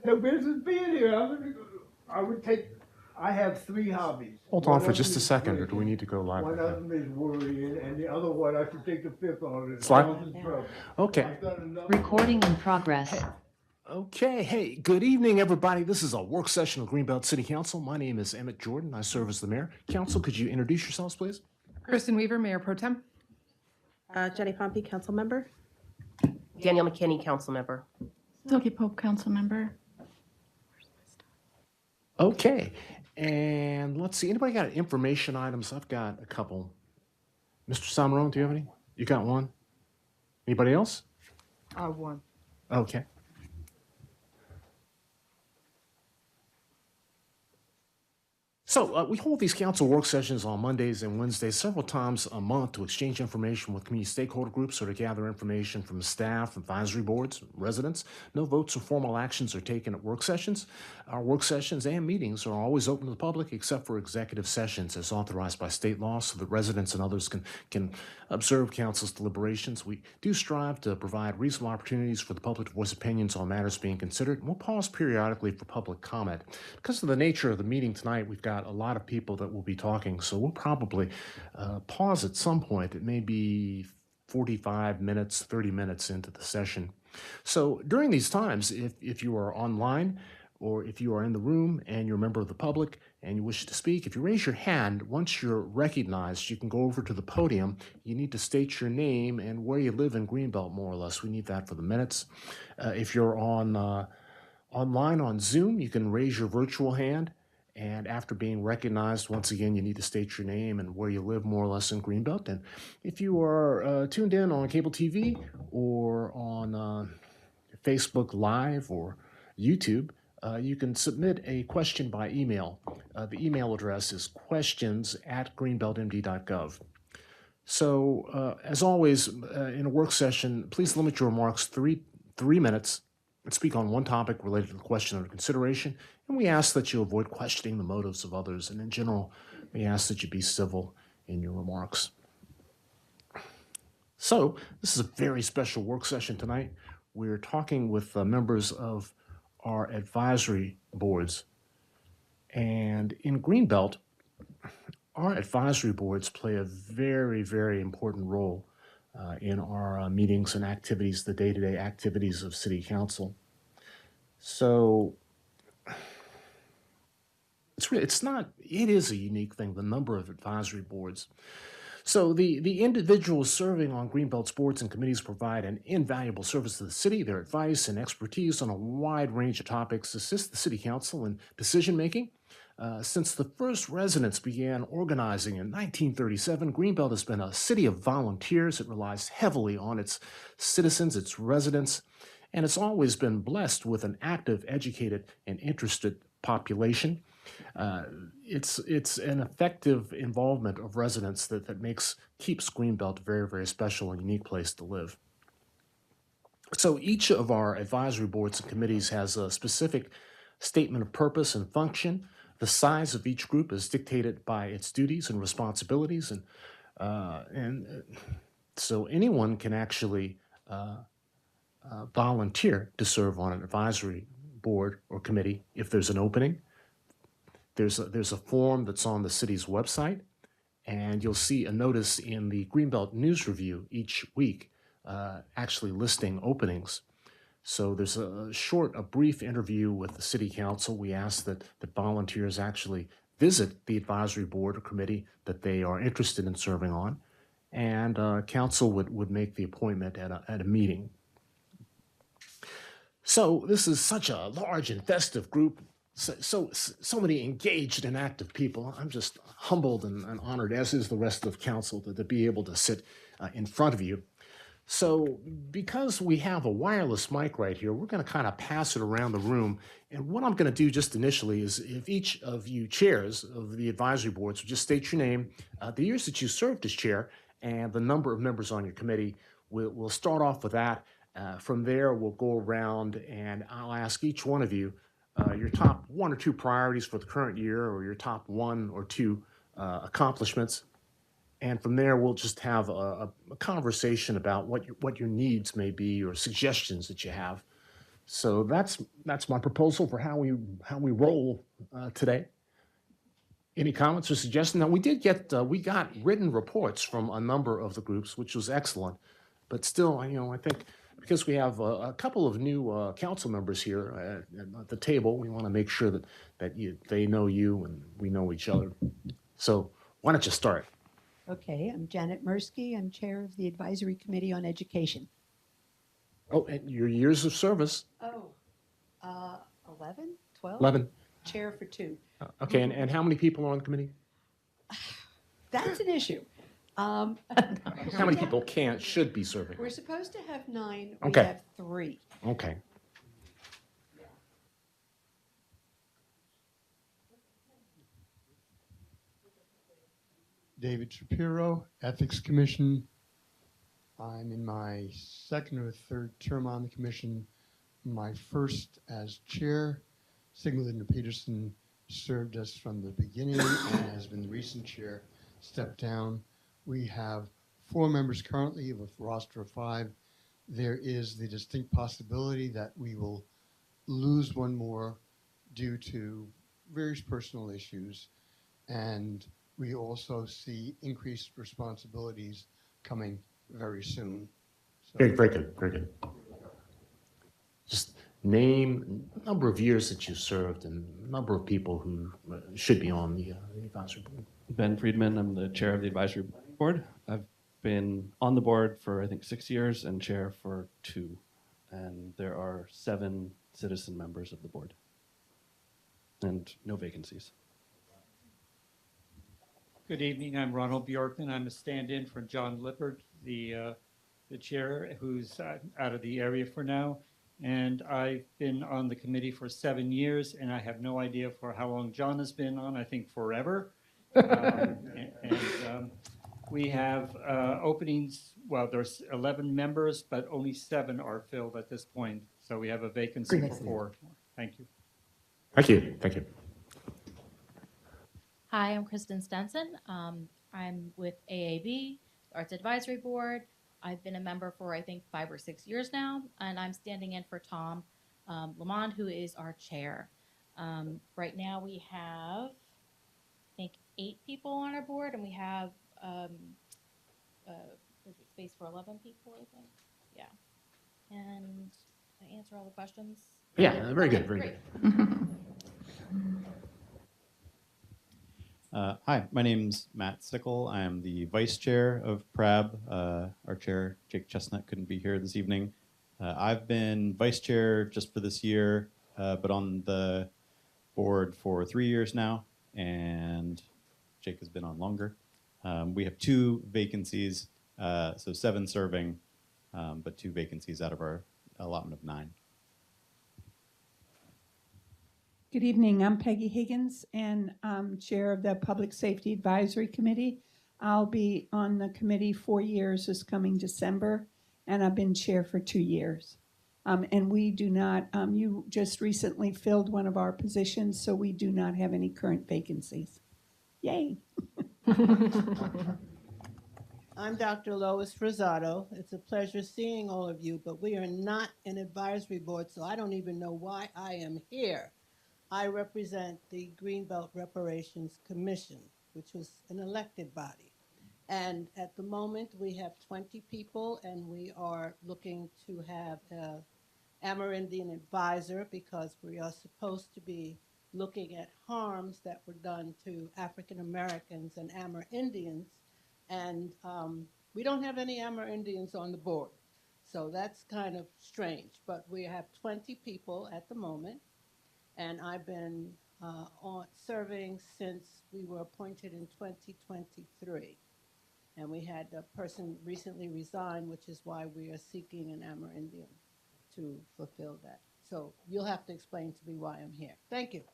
no business being here. I have three hobbies. Hold One on for of just them a is second, or do we drinking, need to go live? one of them is worrying, and the other one I should take the fifth on. It's Slide. causing trouble. Okay. I've done enough. Recording in progress. Okay, hey, good evening, everybody. This is a work session of Greenbelt City Council. My name is Emmett Jordan. I serve as the mayor. Council, could you introduce yourselves, please? Kristen Weaver, Mayor Pro Tem. Jenny Pompey, council member. Danielle McKinney, council member. Silky Pope, council member. Okay, and let's see. Anybody got information items? I've got a couple. Mr. Samarone, do you have any? You got one? Anybody else? One. Okay. So we hold these council work sessions on Mondays and Wednesdays several times a month to exchange information with community stakeholder groups or to gather information from staff, advisory boards, residents. No votes or formal actions are taken at work sessions. Our work sessions and meetings are always open to the public except for executive sessions as authorized by state law so that residents and others can observe council's deliberations. We do strive to provide reasonable opportunities for the public to voice opinions on matters being considered. And we'll pause periodically for public comment. Because of the nature of the meeting tonight, we've got a lot of people that will be talking, so we'll probably pause at some point. It may be 45 minutes, 30 minutes into the session. So during these times, if you are online or if you are in the room and you're a member of the public and you wish to speak, if you raise your hand, once you're recognized, you can go over to the podium. You need to state your name and where you live in Greenbelt, more or less. We need that for the minutes. If you're online on Zoom, you can raise your virtual hand. And after being recognized, once again, you need to state your name and where you live, more or less, in Greenbelt. And if you are tuned in on cable TV or on Facebook Live or YouTube, you can submit a question by email. The email address is questions@greenbeltmd.gov. So, as always, in a work session, please limit your remarks three minutes and speak on one topic related to the question under consideration. And we ask that you avoid questioning the motives of others. And in general, we ask that you be civil in your remarks. So, this is a very special work session tonight. We're talking with members of our advisory boards. And in Greenbelt, our advisory boards play a very, very important role in our meetings and activities, the day-to-day activities of City Council. So it is a unique thing, the number of advisory boards. So the individuals serving on Greenbelt's boards and committees provide an invaluable service to the city. Their advice and expertise on a wide range of topics assist the City Council in decision-making. Since the first residents began organizing in 1937, Greenbelt has been a city of volunteers. It relies heavily on its citizens, its residents, and it's always been blessed with an active, educated, and interested population. It's an effective involvement of residents that keeps Greenbelt a very, very special and unique place to live. So each of our advisory boards and committees has a specific statement of purpose and function. The size of each group is dictated by its duties and responsibilities, and so anyone can actually volunteer to serve on an advisory board or committee if there's an opening. There's a form that's on the city's website, and you'll see a notice in the Greenbelt News Review each week actually listing openings. So there's a brief interview with the City Council. We ask that volunteers actually visit the advisory board or committee that they are interested in serving on, and council would make the appointment at a meeting. So this is such a large and festive group, so many engaged and active people. I'm just humbled and honored, as is the rest of council, to be able to sit in front of you. So because we have a wireless mic right here, we're going to kind of pass it around the room. And what I'm going to do just initially is, if each of you chairs of the advisory boards would just state your name, the years that you served as chair, and the number of members on your committee. We'll start off with that. From there, we'll go around and I'll ask each one of you your top one or two priorities for the current year, or your top one or two accomplishments. And from there, we'll just have a conversation about what your needs may be, or suggestions that you have. So that's my proposal for how we roll today. Any comments or suggestions? Now, we got written reports from a number of the groups, which was excellent. But still, I think because we have a couple of new council members here at the table, we want to make sure that they know you and we know each other. So why don't you start? Okay, I'm Janet Mirsky. I'm Chair of the Advisory Committee on Education. Oh, and your years of service, 11, 12? 11. Chair for 2. Okay, and how many people are on the committee? That's an issue. How many people should be serving? We're supposed to have 9. We Okay. have 3. Okay. David Shapiro, Ethics Commission. I'm in my second or third term on the commission. My first as chair. Sigmund Peterson served us from the beginning and has been the recent chair, stepped down. We have 4 members currently with a roster of 5. There is the distinct possibility that we will lose one more due to various personal issues. And we also see increased responsibilities coming very soon. So, Very good, very good. Just name number of years that you served and number of people who should be on the advisory board. Ben Friedman, I'm the chair of the advisory board. I've been on the board for, I think, 6 years and chair for 2. And there are 7 citizen members of the board and no vacancies. Good evening. I'm Ronald Bjorkman. I'm a stand-in for John Lippert, the chair, who's out of the area for now. And I've been on the committee for 7 years, and I have no idea for how long John has been on. I think forever. We have openings. Well, there's 11 members, but only 7 are filled at this point. So we have a vacancy for 4. Thank you. Thank you, thank you. Hi, I'm Kristen Stenson. I'm with AAB, Arts Advisory Board. I've been a member for, I think, 5 or 6 years now, and I'm standing in for Tom Lamond, who is our chair. Right now, we have, I think, 8 people on our board, and we have space for 11 people, I think. Yeah. And did I answer all the questions? Yeah, very good, very Great. good. Hi, my name's Matt Stickle. I am the vice chair of PRAB. Our chair, Jake Chestnut, couldn't be here this evening. I've been vice chair just for this year, but on the board for 3 years now, and Jake has been on longer. We have 2 vacancies, so 7 serving, but 2 vacancies out of our allotment of 9. Good evening. I'm Peggy Higgins, and I'm chair of the Public Safety Advisory Committee. I'll be on the committee 4 years this coming December, and I've been chair for 2 years. And we do not, you just recently filled one of our positions, so we do not have any current vacancies. Yay. I'm Dr. Lois Rosado. It's a pleasure seeing all of you, but we are not an advisory board, so I don't even know why I am here. I represent the Greenbelt Reparations Commission, which was an elected body. And at the moment, we have 20 people, and we are looking to have an Amerindian advisor because we are supposed to be looking at harms that were done to African Americans and Amerindians. And we don't have any Amerindians on the board. So that's kind of strange. But we have 20 people at the moment. And I've been serving since we were appointed in 2023. And we had a person recently resign, which is why we are seeking an Amerindian to fulfill that. So you'll have to explain to me why I'm here. Thank you.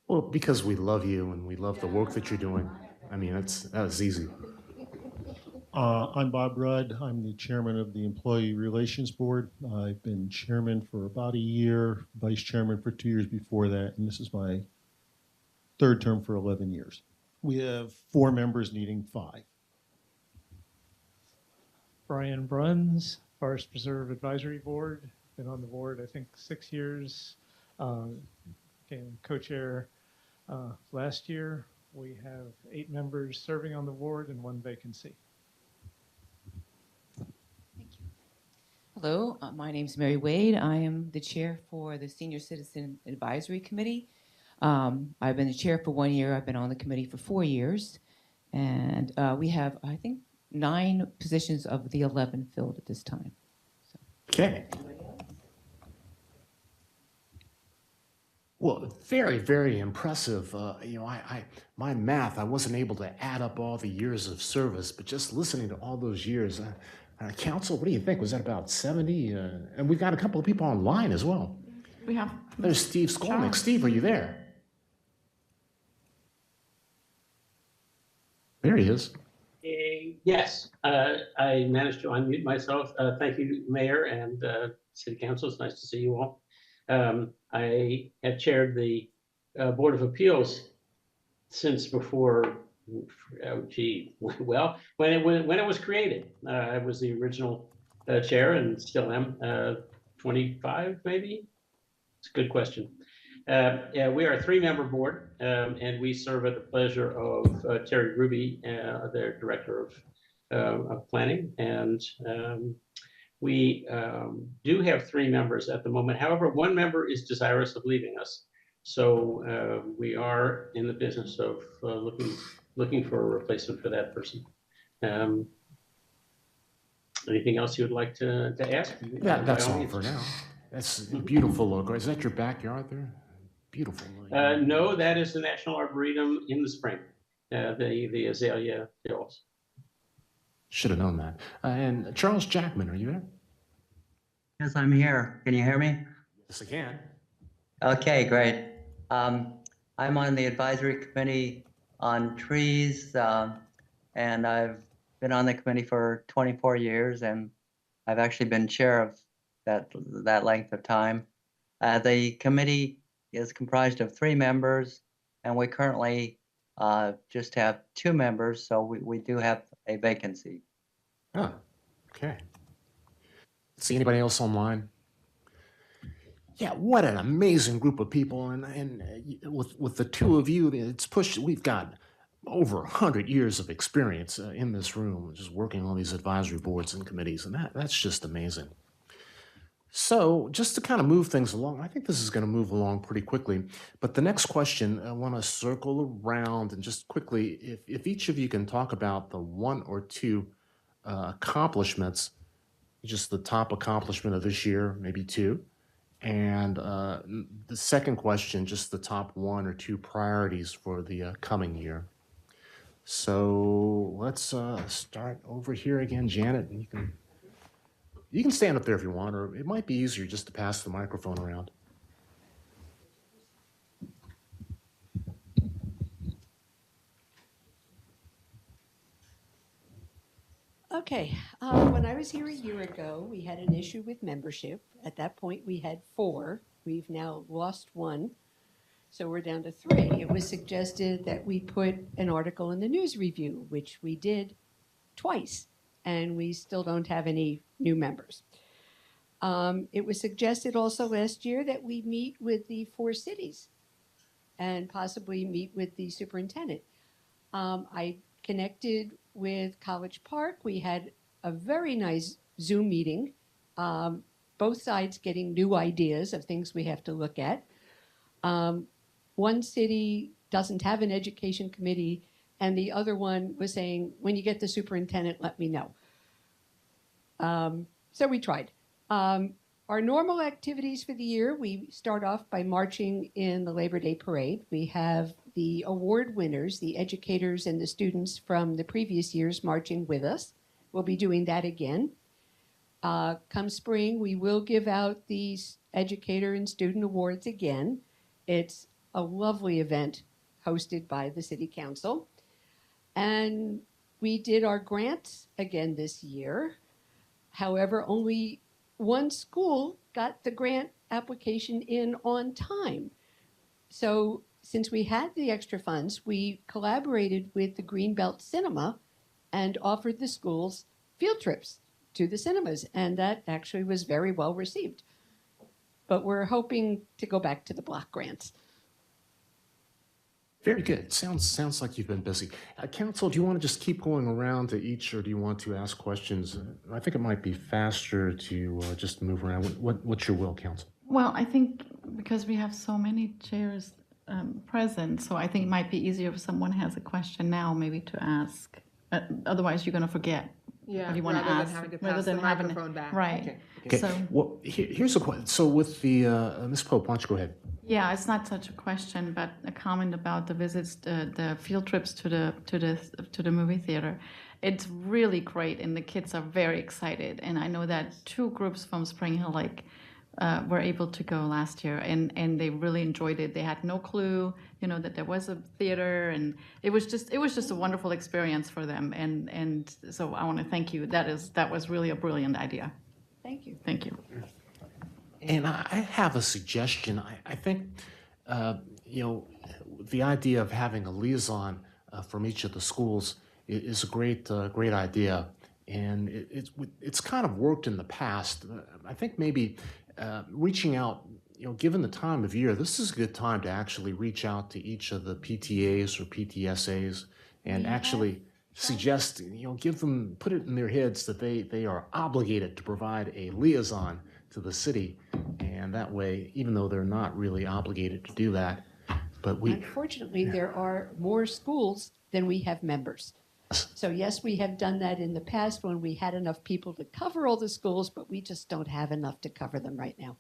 Well, because we love you and we love the work that you're doing. I mean, that was easy. I'm Bob Rudd. I'm the chairman of the Employee Relations Board. I've been chairman for about a year, vice chairman for 2 years before that, and this is my 3rd term for 11 years. We have 4 members needing 5. Brian Bruns, Forest Preserve Advisory Board. been on the board, I think, 6 years. Became co-chair last year. We have 8 members serving on the board and 1 vacancy. Hello, my name is Mary Wade. I am the chair for the Senior Citizen Advisory Committee. I've been the chair for 1 year. I've been on the committee for 4 years. And we have, I think, 9 positions of the 11 filled at this time. Okay. Well, very, very impressive. You know, my math, I wasn't able to add up all the years of service, but just listening to all those years, Council, what do you think? Was that about 70? And we've got a couple of people online as well. We have. There's Steve Skolnick. Steve, are you there? There he is. Yes, I managed to unmute myself. Thank you, Mayor and City Council. It's nice to see you all. I have chaired the Board of Appeals since before, well, when it was created. I was the original chair and still am. 25 maybe? It's a good question. Yeah, we are a 3-member board, and we serve at the pleasure of Terry Ruby, their director of planning, and we do have 3 members at the moment. However, 1 member is desirous of leaving us, so we are in the business of looking for a replacement for that person. Anything else you would like to ask? That's all for now. That's a beautiful logo. Is that your backyard there? Beautiful. No, that is the National Arboretum in the spring, the azalea hills. Should have known that. And Charles Jackman, are you there? Yes, I'm here. Can you hear me? Yes, I can. Okay, great. I'm on the advisory committee on trees, and I've been on the committee for 24 years, and I've actually been chair of that length of time. The committee is comprised of 3 members, and we currently just have 2 members, so we do have a vacancy. Oh, okay. See anybody else online? Yeah, what an amazing group of people, and with the 2 of you, it's pushed. We've got over 100 years of experience in this room, just working on these advisory boards and committees, and that's just amazing. So just to kind of move things along, I think this is going to move along pretty quickly. But the next question, I want to circle around and just quickly, if each of you can talk about the 1 or 2 accomplishments, just the top accomplishment of this year, maybe 2. And the second question, just the top 1 or 2 priorities for the coming year. So let's start over here again, Janet. And you can stand up there if you want, or it might be easier just to pass the microphone around. Okay, when I was here a year ago, we had an issue with membership. At that point, we had 4. We've now lost 1, so we're down to 3. It was suggested that we put an article in the News Review, which we did twice, and we still don't have any new members. It was suggested also last year that we meet with the 4 cities and possibly meet with the superintendent. I connected with College Park. We had a very nice Zoom meeting, both sides getting new ideas of things we have to look at. One city doesn't have an education committee, and the other one was saying, when you get the superintendent, let me know. So we tried. Our normal activities for the year, we start off by marching in the Labor Day Parade. We have the award winners, the educators and the students from the previous years marching with us. We'll be doing that again. Come spring, we will give out these educator and student awards again. It's a lovely event hosted by the City Council. And we did our grants again this year. However, only 1 school got the grant application in on time. So since we had the extra funds, we collaborated with the Greenbelt Cinema and offered the schools field trips to the cinemas, and that actually was very well received. but we're hoping to go back to the block grants. Very good. Sounds like you've been busy. Council, do you want to just keep going around to each, or do you want to ask questions? I think it might be faster to just move around. What's your will, Council? Well, I think because we have so many chairs present, so I think it might be easier if someone has a question now, maybe to ask. Otherwise, you're going to forget Yeah, what you want to rather than ask. having to pass the microphone back. Right. Okay. So, Well, here's a question. So with the Ms. Pope, why don't you go ahead? yeah, it's not such a question, but a comment about the visits, the field trips to the movie theater. It's really great, and the kids are very excited. And I know that 2 groups from Spring Hill Lake were able to go last year, and they really enjoyed it. They had no clue, that there was a theater, and it was just a wonderful experience for them. And so I want to thank you. That was really a brilliant idea. Thank you. Thank you. And I have a suggestion. I think, the idea of having a liaison from each of the schools is a great idea. And it's kind of worked in the past. I think maybe reaching out, given the time of year, this is a good time to actually reach out to each of the PTAs or PTSAs and actually suggest, put it in their heads that they are obligated to provide a liaison to the city. And that way, even though they're not really obligated to do that, but Unfortunately, there are more schools than we have members. So yes, we have done that in the past when we had enough people to cover all the schools, but we just don't have enough to cover them right now.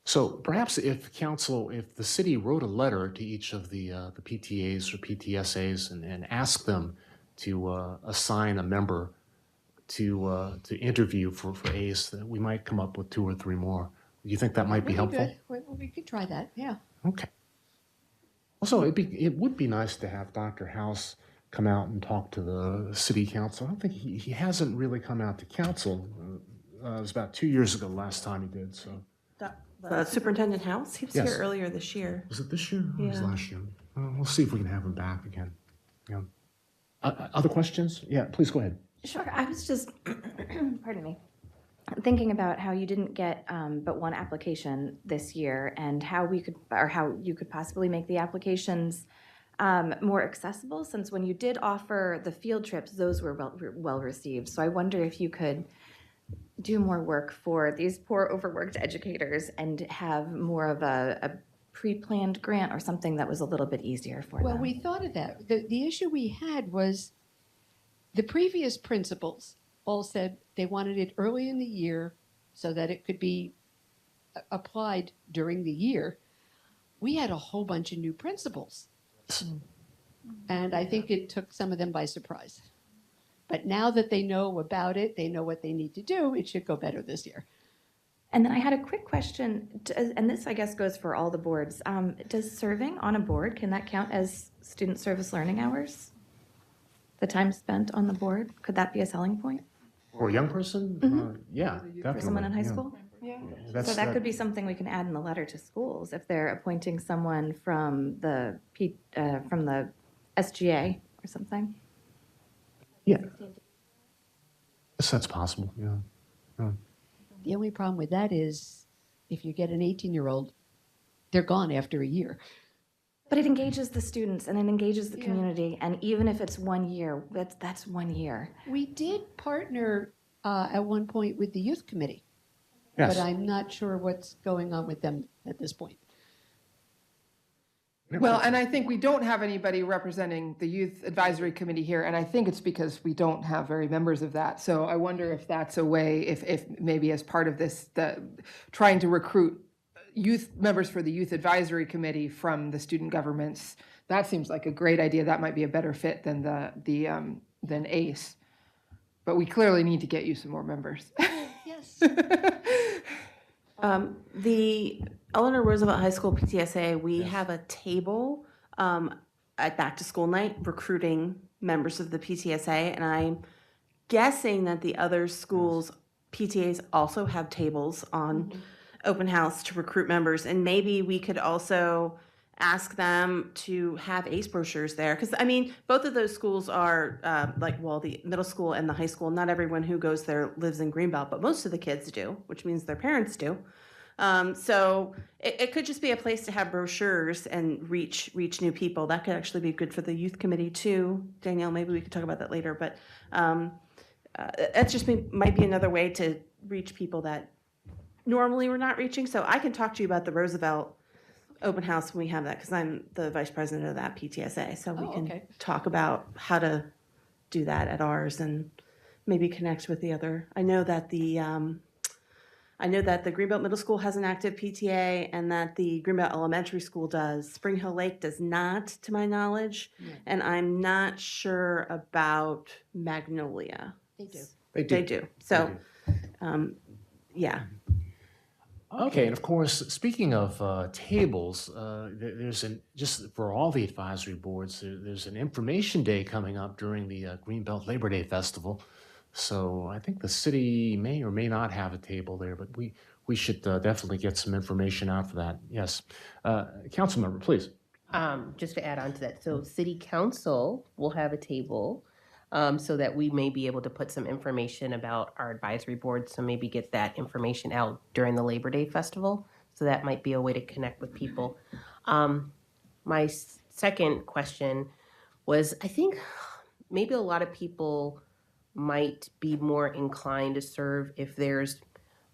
So perhaps if the city wrote a letter to each of the PTAs or PTSAs and asked them to assign a member to interview for ACE, that we might come up with 2 or 3 more. Do you think that might be Really helpful? good. Well, we could try that, yeah. Okay. Also, it would be nice to have Dr. House come out and talk to the city council. I don't think he hasn't really come out to council. It was about 2 years ago last time he did, so. Superintendent House, he was Yes. here earlier this year. Was it this year? Or was it Yeah. last year? We'll see if we can have him back again. Yeah. Other questions? Yeah, please go ahead. Sure. I was just, pardon me, thinking about how you didn't get but 1 application this year, and how you could possibly make the applications more accessible, since when you did offer the field trips, those were well received. So I wonder if you could do more work for these poor overworked educators and have more of a pre-planned grant or something that was a little bit easier for Well, them. we thought of that. The issue we had was the previous principals all said they wanted it early in the year so that it could be applied during the year. We had a whole bunch of new principals. And I think it took some of them by surprise. But now that they know about it, they know what they need to do, it should go better this year. And then I had a quick question, and this I guess goes for all the boards. Does serving on a board, can that count as student service learning hours? The time spent on the board, could that be a selling point? For a young person? Yeah, definitely. For someone in high yeah. school? Yeah. So that could be something we can add in the letter to schools if they're appointing someone from the SGA or something. Yeah. Yes, that's possible, yeah. Yeah. The only problem with that is if you get an 18-year-old, they're gone after a year. But it engages the students and it engages the community, and even if it's 1 year, that's 1 year. We did partner at one point with the youth committee. Yes. But I'm not sure what's going on with them at this point. Well, and I think we don't have anybody representing the Youth Advisory Committee here, and I think it's because we don't have very members of that. So I wonder if that's a way, if maybe as part of this, trying to recruit youth members for the Youth Advisory Committee from the student governments, that seems like a great idea. That might be a better fit than than ACE. But we clearly need to get you some more members. Yes. The Eleanor Roosevelt High School PTSA, we have a table at back to school night recruiting members of the PTSA, and I'm guessing that the other schools PTAs also have tables on open house to recruit members, and maybe we could also ask them to have ACE brochures there, because I mean both of those schools are the middle school and the high school, not everyone who goes there lives in Greenbelt, but most of the kids do, which means their parents do. So it could just be a place to have brochures and reach new people. That could actually be good for the youth committee too. Danielle, maybe we could talk about that later. But that's just might be another way to reach people that normally we're not reaching. So I can talk to you about the Roosevelt open house when we have that, because I'm the vice president of that PTSA. So we can talk about how to do that at ours and maybe connect with the other. I know that the Greenbelt Middle School has an active PTA and that the Greenbelt Elementary School does. Spring Hill Lake does not, to my knowledge. And I'm not sure about Magnolia. They do. They do. So, yeah. Okay, and of course, speaking of tables, just for all the advisory boards, there's an information day coming up during the Greenbelt Labor Day Festival. So I think the city may or may not have a table there, but we should definitely get some information out for that. Yes. Council member, please. Just to add on to that, so City Council will have a table so that we may be able to put some information about our advisory board. So maybe get that information out during the Labor Day Festival. So that might be a way to connect with people. My second question was, I think maybe a lot of people might be more inclined to serve if there's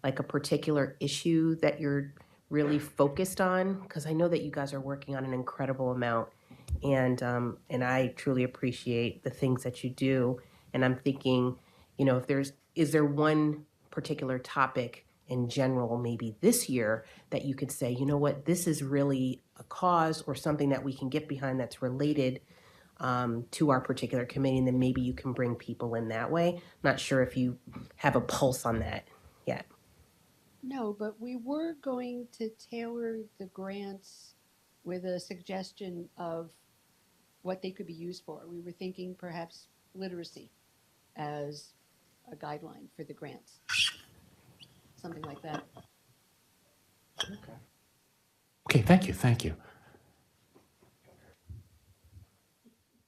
like a particular issue that you're really focused on, because I know that you guys are working on an incredible amount, and I truly appreciate the things that you do. And I'm thinking, you know, is there one particular topic in general, maybe this year, that you could say, you know what, this is really a cause or something that we can get behind that's related to our particular committee, and then maybe you can bring people in that way. Not sure if you have a pulse on that yet. No, but we were going to tailor the grants with a suggestion of what they could be used for. We were thinking perhaps literacy as a guideline for the grants. Something like that. Okay, thank you.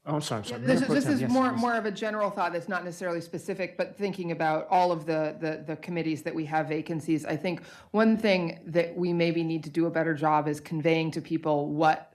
Oh, I'm sorry. This is more of a general thought that's not necessarily specific, but thinking about all of the committees that we have vacancies. I think one thing that we maybe need to do a better job is conveying to people what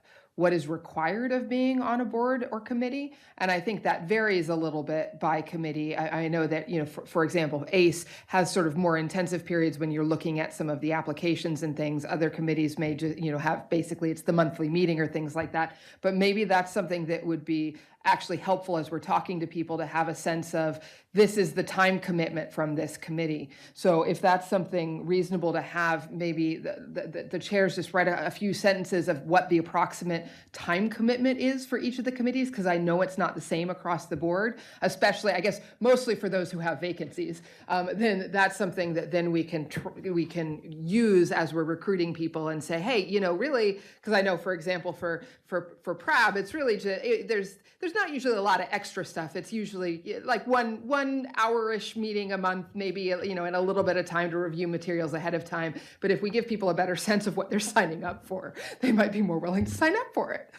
is required of being on a board or committee. And I think that varies a little bit by committee. I know that, you know, for example, ACE has sort of more intensive periods when you're looking at some of the applications and things. Other committees may just, you know, have basically it's the monthly meeting or things like that. But maybe that's something that would be actually helpful as we're talking to people to have a sense of this is the time commitment from this committee. So if that's something reasonable to have, maybe the chairs just write a few sentences of what the approximate time commitment is for each of the committees, because I know it's not the same across the board, especially, I guess, mostly for those who have vacancies. Then that's something that then we can use as we're recruiting people and say, hey, you know, really, because I know, for example, for PRAB, it's really just, there's not usually a lot of extra stuff. It's usually like one hour-ish meeting a month, maybe, you know, and a little bit of time to review materials ahead of time. But if we give people a better sense of what they're signing up for, they might be more willing to sign up for it.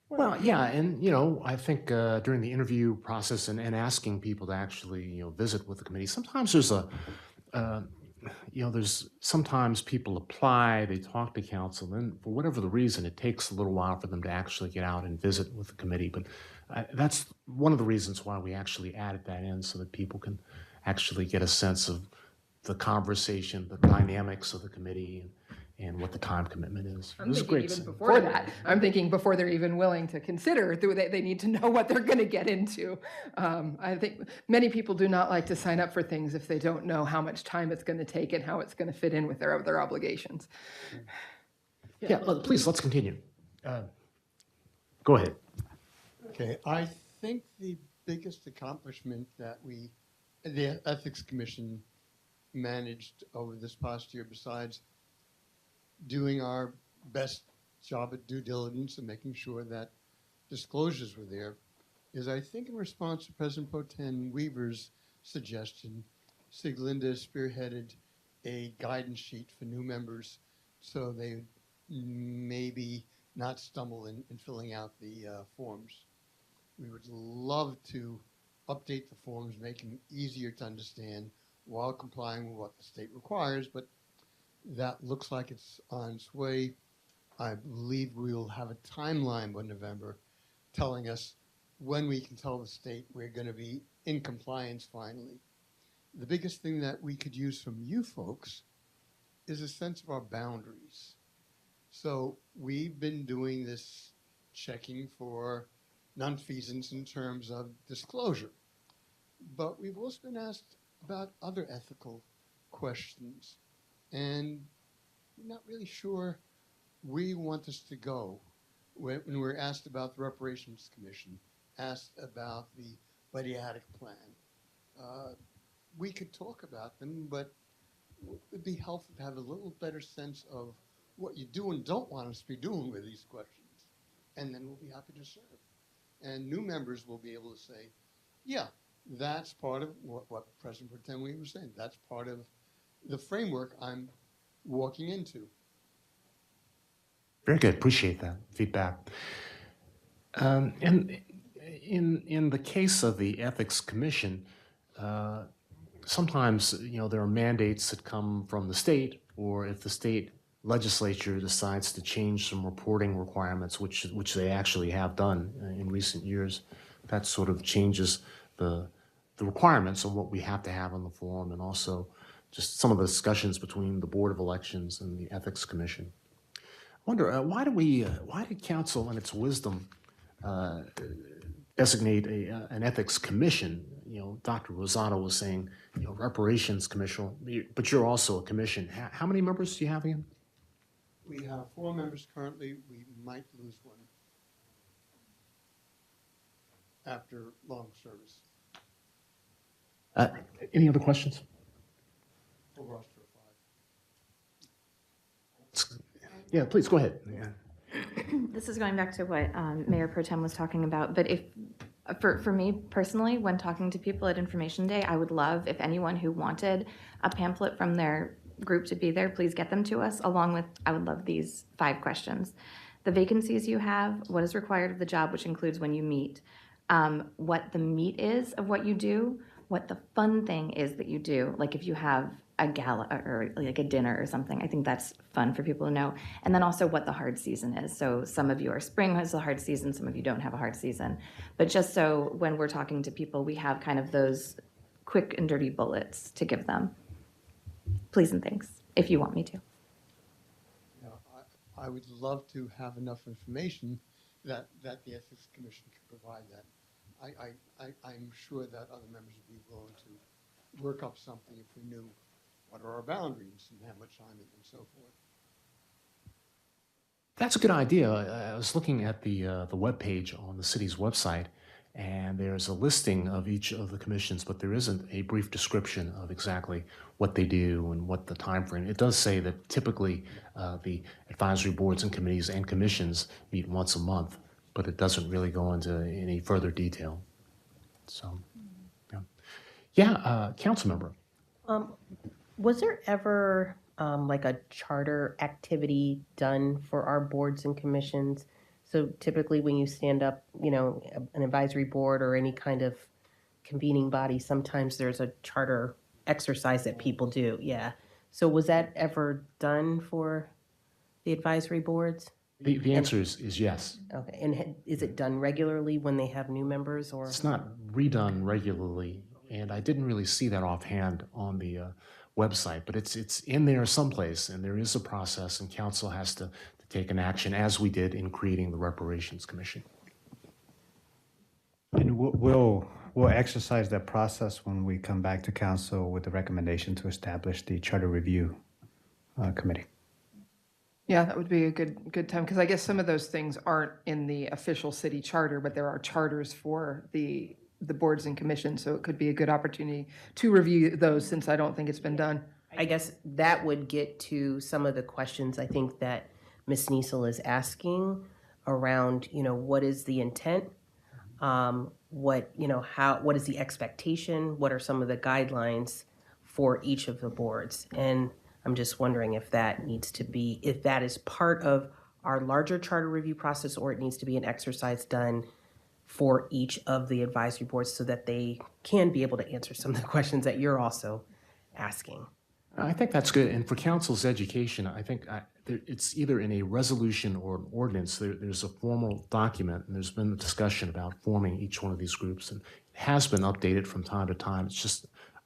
Well, yeah, and you know, I think during the interview process and asking people to actually, you know, visit with the committee, sometimes there's sometimes people apply, they talk to council, and for whatever the reason, it takes a little while for them to actually get out and visit with the committee. But that's one of the reasons why we actually added that in, so that people can actually get a sense of the conversation, the dynamics of the committee, and what the time commitment is. I'm thinking even before that. I'm thinking before they're even willing to consider, they need to know what they're going to get into. I think many people do not like to sign up for things if they don't know how much time it's going to take and how it's going to fit in with their other obligations. Yeah, please, let's continue. Go ahead. Okay, I think the biggest accomplishment that the Ethics Commission managed over this past year, besides doing our best job at due diligence and making sure that disclosures were there, is I think in response to President Pro Tem Weaver's suggestion, Siglinda spearheaded a guidance sheet for new members so they maybe not stumble in filling out the forms. We would love to update the forms, make them easier to understand while complying with what the state requires, but That looks like it's on its way. I believe we'll have a timeline by November telling us when we can tell the state we're going to be in compliance finally. The biggest thing that we could use from you folks is a sense of our boundaries. So we've been doing this checking for nonfeasance in terms of disclosure, but we've also been asked about other ethical questions, and we're not really sure where you want us to go. When we're asked about the Reparations Commission, asked about the Bariatric Plan, we could talk about them, but it would be helpful to have a little better sense of what you do and don't want us to be doing with these questions. And then we'll be happy to serve. And new members will be able to say, yeah, that's part of what President Pro Tem Lee was saying. That's part of the framework I'm walking into. Very good. Appreciate that feedback. And in the case of the Ethics Commission, sometimes there are mandates that come from the state, or if the state legislature decides to change some reporting requirements, which they actually have done in recent years, that sort of changes the requirements on what we have to have on the form, and also just some of the discussions between the Board of Elections and the Ethics Commission. I wonder, why did council in its wisdom designate an ethics commission? Dr. Rosado was saying, reparations commission, but you're also a commission. How many members do you have again? We have 4 members currently. We might lose one after long service. Any other questions? We'll roster of 5. Yeah, please go ahead. Yeah. This is going back to what Mayor Pro Tem was talking about, but if for me personally, when talking to people at Information Day, I would love if anyone who wanted a pamphlet from their group to be there, please get them to us, along with, I would love these 5 questions. The vacancies you have, what is required of the job, which includes when you meet, what the meat is of what you do, what the fun thing is that you do, like if you have a gala or like a dinner or something. I think that's fun for people to know. And then also what the hard season is. So some of you are spring has a hard season, some of you don't have a hard season. But just so when we're talking to people, we have kind of those quick and dirty bullets to give them. Please and thanks, if you want me to. I would love to have enough information that the Ethics Commission can provide that. I'm sure that other members would be willing to work up something if we knew what are our boundaries and how much time and so forth. That's a good idea. I was looking at the webpage on the city's website, and there's a listing of each of the commissions, but there isn't a brief description of exactly what they do and what the time frame. It does say that typically the advisory boards and committees and commissions meet once a month, but it doesn't really go into any further detail. So, council member. Was there ever like a charter activity done for our boards and commissions? So typically when you stand up, an advisory board or any kind of convening body, sometimes there's a charter exercise that people do. Yeah. So was that ever done for the advisory boards? The answer is yes. Okay. And is it done regularly when they have new members, or? It's not redone regularly, and I didn't really see that offhand on the website, but it's in there someplace, and there is a process, and council has to take an action, as we did in creating the Reparations Commission. And we'll exercise that process when we come back to council with the recommendation to establish the Charter Review Committee. Yeah, that would be a good time, because I guess some of those things aren't in the official city charter, but there are charters for the boards and commissions, so it could be a good opportunity to review those, since I don't think it's been done. I guess that would get to some of the questions I think that Ms. Niesel is asking around, what is the intent? What is the expectation? What are some of the guidelines for each of the boards? And I'm just wondering if that is part of our larger charter review process, or it needs to be an exercise done for each of the advisory boards so that they can be able to answer some of the questions that you're also asking. I think that's good. And for council's education, I think it's either in a resolution or an ordinance. There's a formal document, and there's been a discussion about forming each one of these groups, and it has been updated from time to time. It's just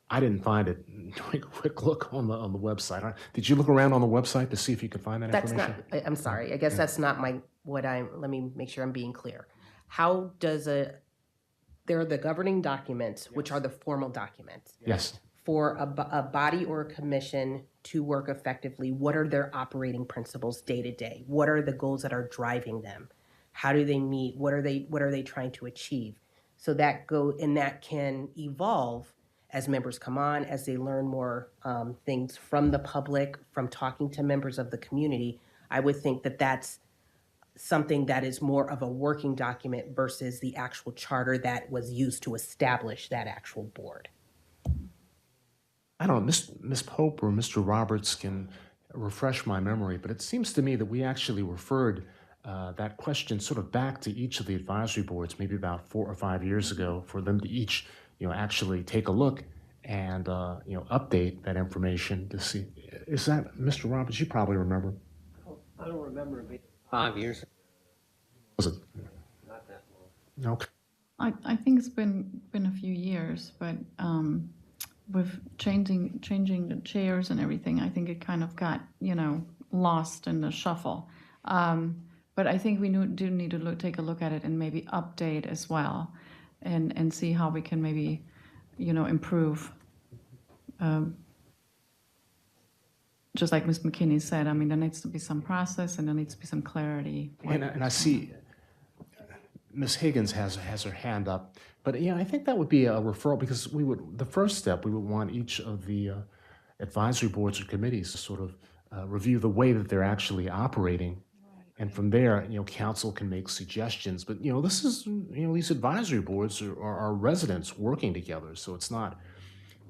I didn't find it. Take a quick look on the website. Did you look around on the website to see if you could find that That's information? not, I'm sorry, I guess that's not let me make sure I'm being clear. How does there are the governing documents, which are the formal documents. Yes. For a body or a commission to work effectively, what are their operating principles day to day? What are the goals that are driving them? How do they meet? What are they trying to achieve? So that can evolve as members come on, as they learn more things from the public, from talking to members of the community. I would think that that's something that is more of a working document versus the actual charter that was used to establish that actual board. I don't know, Ms. Pope or Mr. Roberts can refresh my memory, but it seems to me that we actually referred that question sort of back to each of the advisory boards, maybe about 4 or 5 years ago, for them to each, actually take a look and, update that information to see. Is that, Mr. Roberts, you probably remember? I don't remember it being 5 years. Was it? Not that long. Okay. I think it's been a few years, but with changing the chairs and everything, I think it kind of got lost in the shuffle. But I think we do need to take a look at it and maybe update as well, and see how we can maybe improve. Just like Ms. McKinney said, I mean, there needs to be some process and there needs to be some clarity. And I see Ms. Higgins has her hand up, but yeah, I think that would be a referral, because the first step, we would want each of the advisory boards or committees to sort of review the way that they're actually operating. And from there, council can make suggestions, but this is, these advisory boards are residents working together. So it's not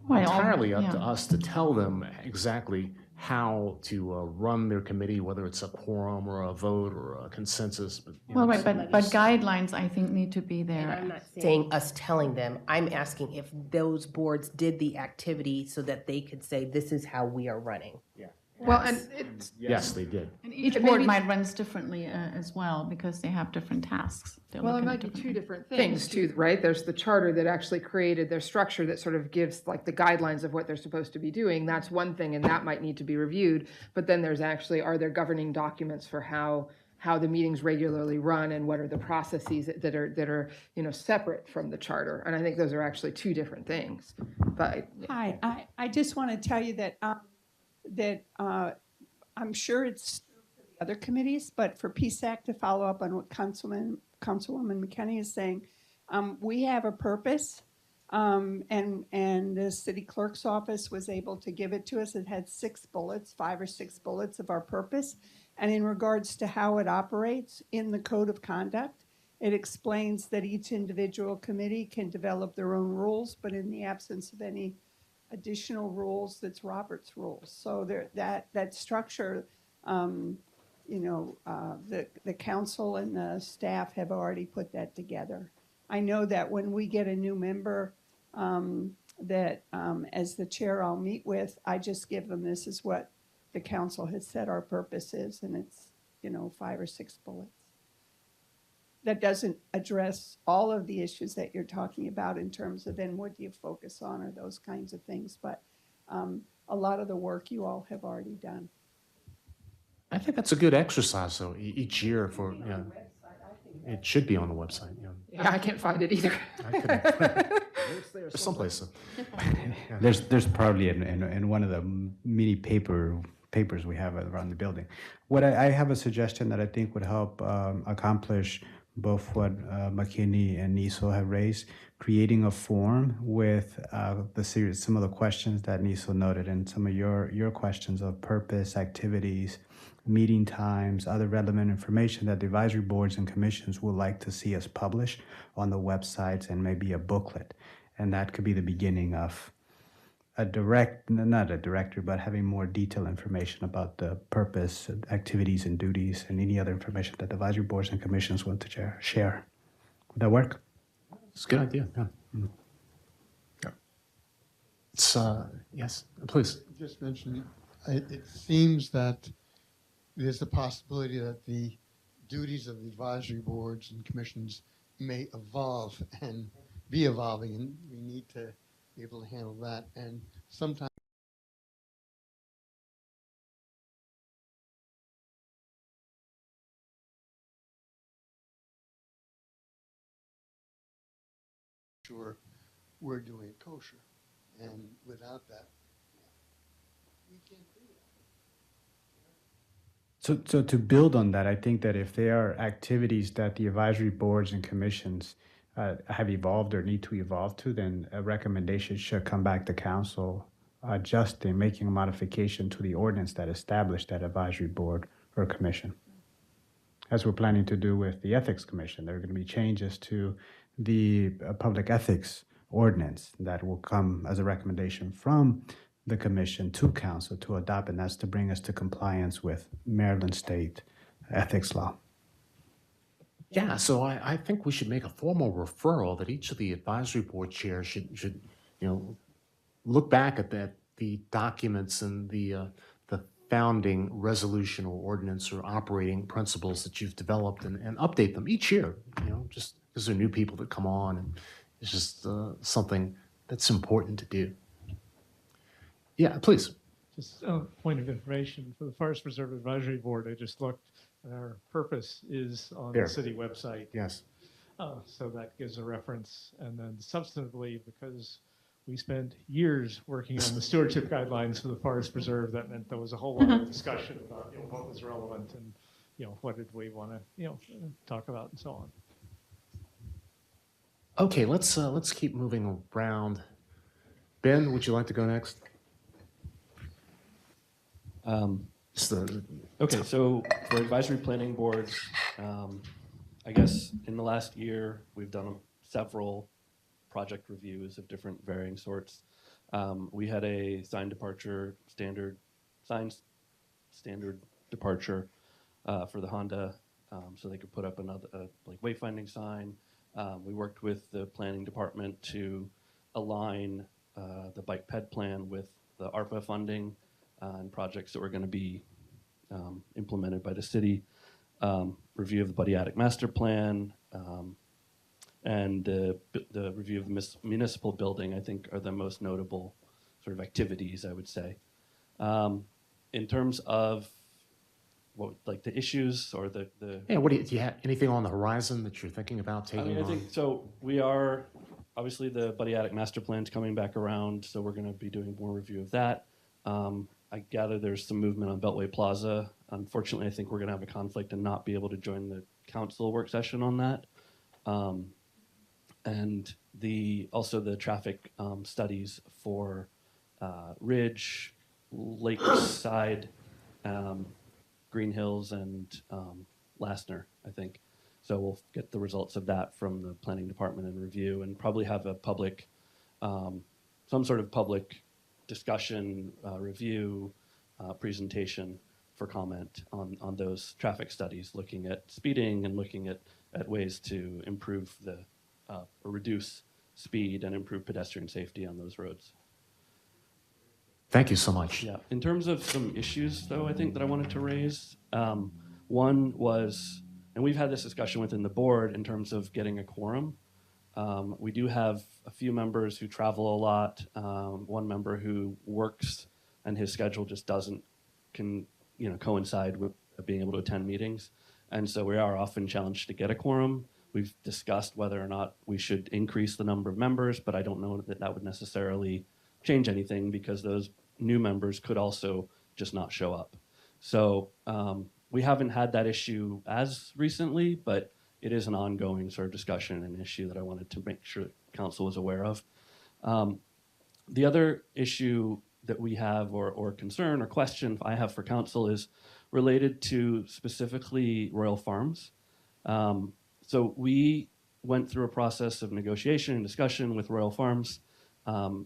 entirely up to us to tell them exactly how to run their committee, whether it's a quorum or a vote or a consensus. But, Well, right, but guidelines, I think, need to be there. And I'm not saying us telling them, I'm asking if those boards did the activity so that they could say, this is how we are running. Yeah. Well, and it's. Yes, they did. And each board might run differently as well, because they have different tasks. They're Well, it looking might at be two different different things too, right? There's the charter that actually created their structure that sort of gives like the guidelines of what they're supposed to be doing. That's one thing, and that might need to be reviewed. But then there's actually, are there governing documents for how the meetings regularly run, and what are the processes that are separate from the charter? And I think those are actually two different things. But Hi, I just want to tell you that I'm sure it's true for the other committees, but for PSAC, to follow up on what Councilwoman McKinney is saying, we have a purpose, and the city clerk's office was able to give it to us. It had 5 or 6 bullets of our purpose. And in regards to how it operates in the code of conduct, it explains that each individual committee can develop their own rules, but in the absence of any additional rules, that's Robert's rules. So that structure, the council and the staff have already put that together. I know that when we get a new member, as the chair I'll meet with, I just give them, this is what the council has said our purpose is, and it's 5 or 6 bullets. That doesn't address all of the issues that you're talking about in terms of then what do you focus on or those kinds of things, but a lot of the work you all have already done. I think that's a good exercise, though, each year for, it should be on the website. yeah, I can't find it either. I couldn't. It's there someplace. There's probably in one of the mini papers we have around the building. What I have a suggestion that I think would help accomplish both what McKinney and NISO have raised, creating a form with some of the questions that NISO noted, and some of your questions of purpose, activities, meeting times, other relevant information that the advisory boards and commissions would like to see us publish on the websites, and maybe a booklet. And that could be the beginning of not a directory, but having more detailed information about the purpose, activities and duties, and any other information that the advisory boards and commissions want to share. Would that work? It's a good idea, yeah. It's, yes, please. Just mentioned, it seems that there's a possibility that the duties of the advisory boards and commissions may evolve and be evolving, and we need to be able to handle that. And sometimes sure we're doing it kosher, and without that, we can't do that. So to build on that, I think that if there are activities that the advisory boards and commissions have evolved or need to evolve to, then a recommendation should come back to council, adjusting, making a modification to the ordinance that established that advisory board or commission. As we're planning to do with the Ethics Commission, there are going to be changes to the public ethics ordinance that will come as a recommendation from the commission to council to adopt, and that's to bring us to compliance with Maryland state ethics law. Yeah, so I think we should make a formal referral that each of the advisory board chairs should look back at the documents and the founding resolution or ordinance or operating principles that you've developed and update them each year, just because there are new people that come on, and it's just something that's important to do. Yeah, please. Just a point of information for the Forest Preserve Advisory Board, I just looked, and our purpose is on There. the city website. Yes. So that gives a reference. And then substantively, because we spent years working on the stewardship guidelines for the Forest Preserve, that meant there was a whole lot of discussion about what was relevant and what did we want to talk about and so on. Okay, let's keep moving around. Ben, would you like to go next? Okay, so for advisory planning boards, I guess in the last year, we've done several project reviews of different varying sorts. We had a sign standard departure for the Honda, so they could put up another wayfinding sign. We worked with the planning department to align the bike ped plan with the ARPA funding and projects that were going to be implemented by the city. Review of the Buddy Attic master plan, and the review of the municipal building, I think, are the most notable sort of activities, I would say. In terms of the issues or the Yeah, do you have anything on the horizon that you're thinking about taking I on? think so. We are obviously the Buddy Attic master plan's coming back around, so we're going to be doing more review of that. I gather there's some movement on Beltway Plaza. Unfortunately, I think we're going to have a conflict and not be able to join the council work session on that. And also the traffic studies for Ridge, Lakeside, Green Hills, and Lassner, I think. So we'll get the results of that from the planning department and review, and probably have a public, some sort of public discussion, review, presentation for comment on those traffic studies, looking at speeding and looking at ways to improve or reduce speed and improve pedestrian safety on those roads. Thank you so much. Yeah. In terms of some issues, though, I think that I wanted to raise, one was, and we've had this discussion within the board in terms of getting a quorum. We do have a few members who travel a lot. One member who works and his schedule just doesn't coincide with being able to attend meetings. And so we are often challenged to get a quorum. We've discussed whether or not we should increase the number of members, but I don't know that that would necessarily change anything because those new members could also just not show up. So we haven't had that issue as recently, but it is an ongoing sort of discussion and issue that I wanted to make sure council was aware of. The other issue that we have or concern or question I have for council is related to specifically Royal Farms. So we went through a process of negotiation and discussion with Royal Farms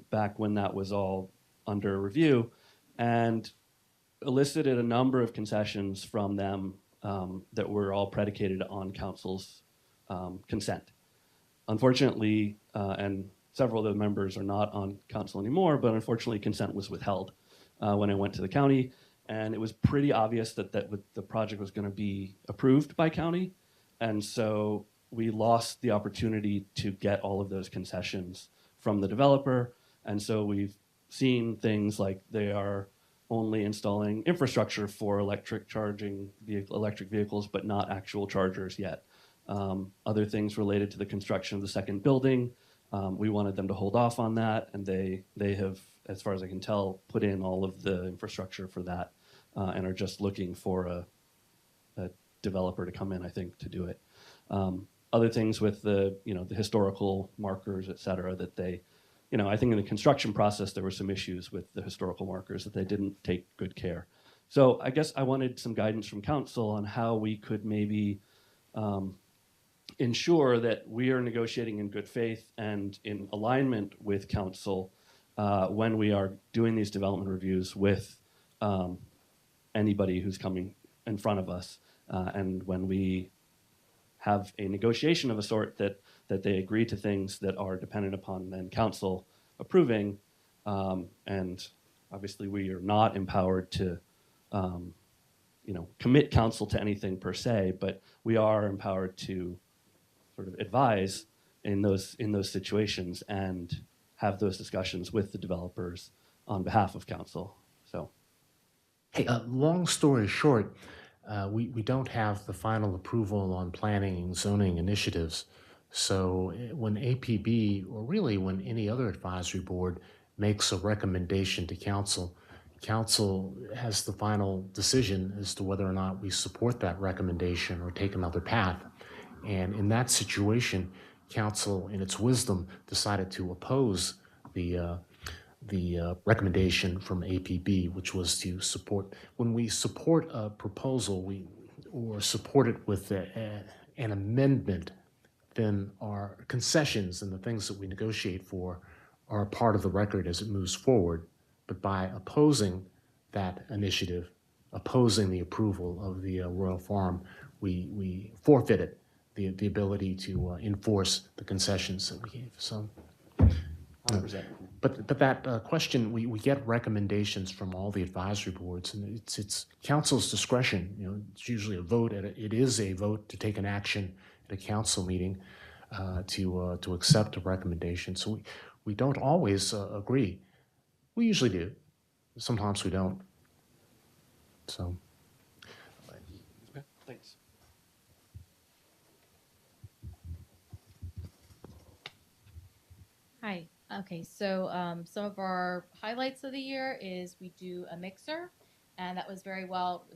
back when that was all under review, and elicited a number of concessions from them that were all predicated on council's consent. Unfortunately, and several of the members are not on council anymore, but unfortunately consent was withheld when I went to the county. And it was pretty obvious that the project was going to be approved by county. And so we lost the opportunity to get all of those concessions from the developer. And so we've seen things like they are only installing infrastructure for electric vehicles, but not actual chargers yet. Other things related to the construction of the second building, we wanted them to hold off on that, and they have, as far as I can tell, put in all of the infrastructure for that, and are just looking for a developer to come in, I think, to do it. Other things with the historical markers, et cetera, that they, I think in the construction process there were some issues with the historical markers that they didn't take good care. So I guess I wanted some guidance from council on how we could maybe ensure that we are negotiating in good faith and in alignment with council when we are doing these development reviews with anybody who's coming in front of us, and when we have a negotiation of a sort that they agree to things that are dependent upon then council approving, and obviously we are not empowered to commit council to anything per se, but we are empowered to sort of advise in those situations and have those discussions with the developers on behalf of council. So, Hey, long story short, we don't have the final approval on planning and zoning initiatives. So when APB, or really when any other advisory board makes a recommendation to council, council has the final decision as to whether or not we support that recommendation or take another path. And in that situation, council, in its wisdom, decided to oppose the recommendation from APB, which was to support. When we support a proposal, or support it with an amendment, then our concessions and the things that we negotiate for are a part of the record as it moves forward. But by opposing that initiative, opposing the approval of the Royal Farm, we forfeited the ability to enforce the concessions that we gave. So, 100%. But that question, we get recommendations from all the advisory boards, and it's council's discretion. It's usually a vote. It is a vote to take an action at a council meeting to accept a recommendation. So we don't always agree. We usually do. Sometimes we don't. So. Okay, thanks. Hi. Okay, so some of our highlights of the year is we do a mixer, and that was very well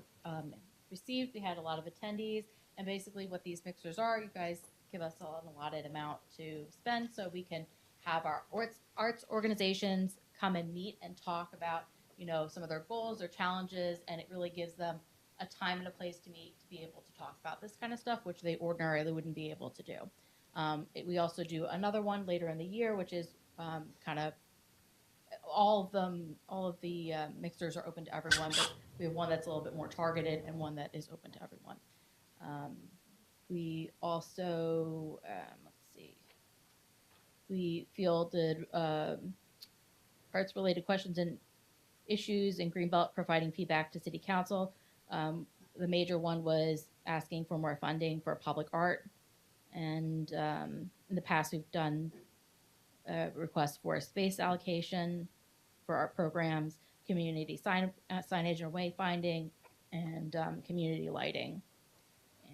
received. We had a lot of attendees, and basically what these mixers are, you guys give us an allotted amount to spend so we can have our arts organizations come and meet and talk about, some of their goals or challenges, and it really gives them a time and a place to meet to be able to talk about this kind of stuff, which they ordinarily wouldn't be able to do. We also do another one later in the year, which is kind of all of the mixers are open to everyone, but we have one that's a little bit more targeted and one that is open to everyone. We also, we fielded arts-related questions and issues in Greenbelt, providing feedback to City Council. The major one was asking for more funding for public art. And in the past, we've done requests for space allocation for art programs, community signage and wayfinding, and community lighting.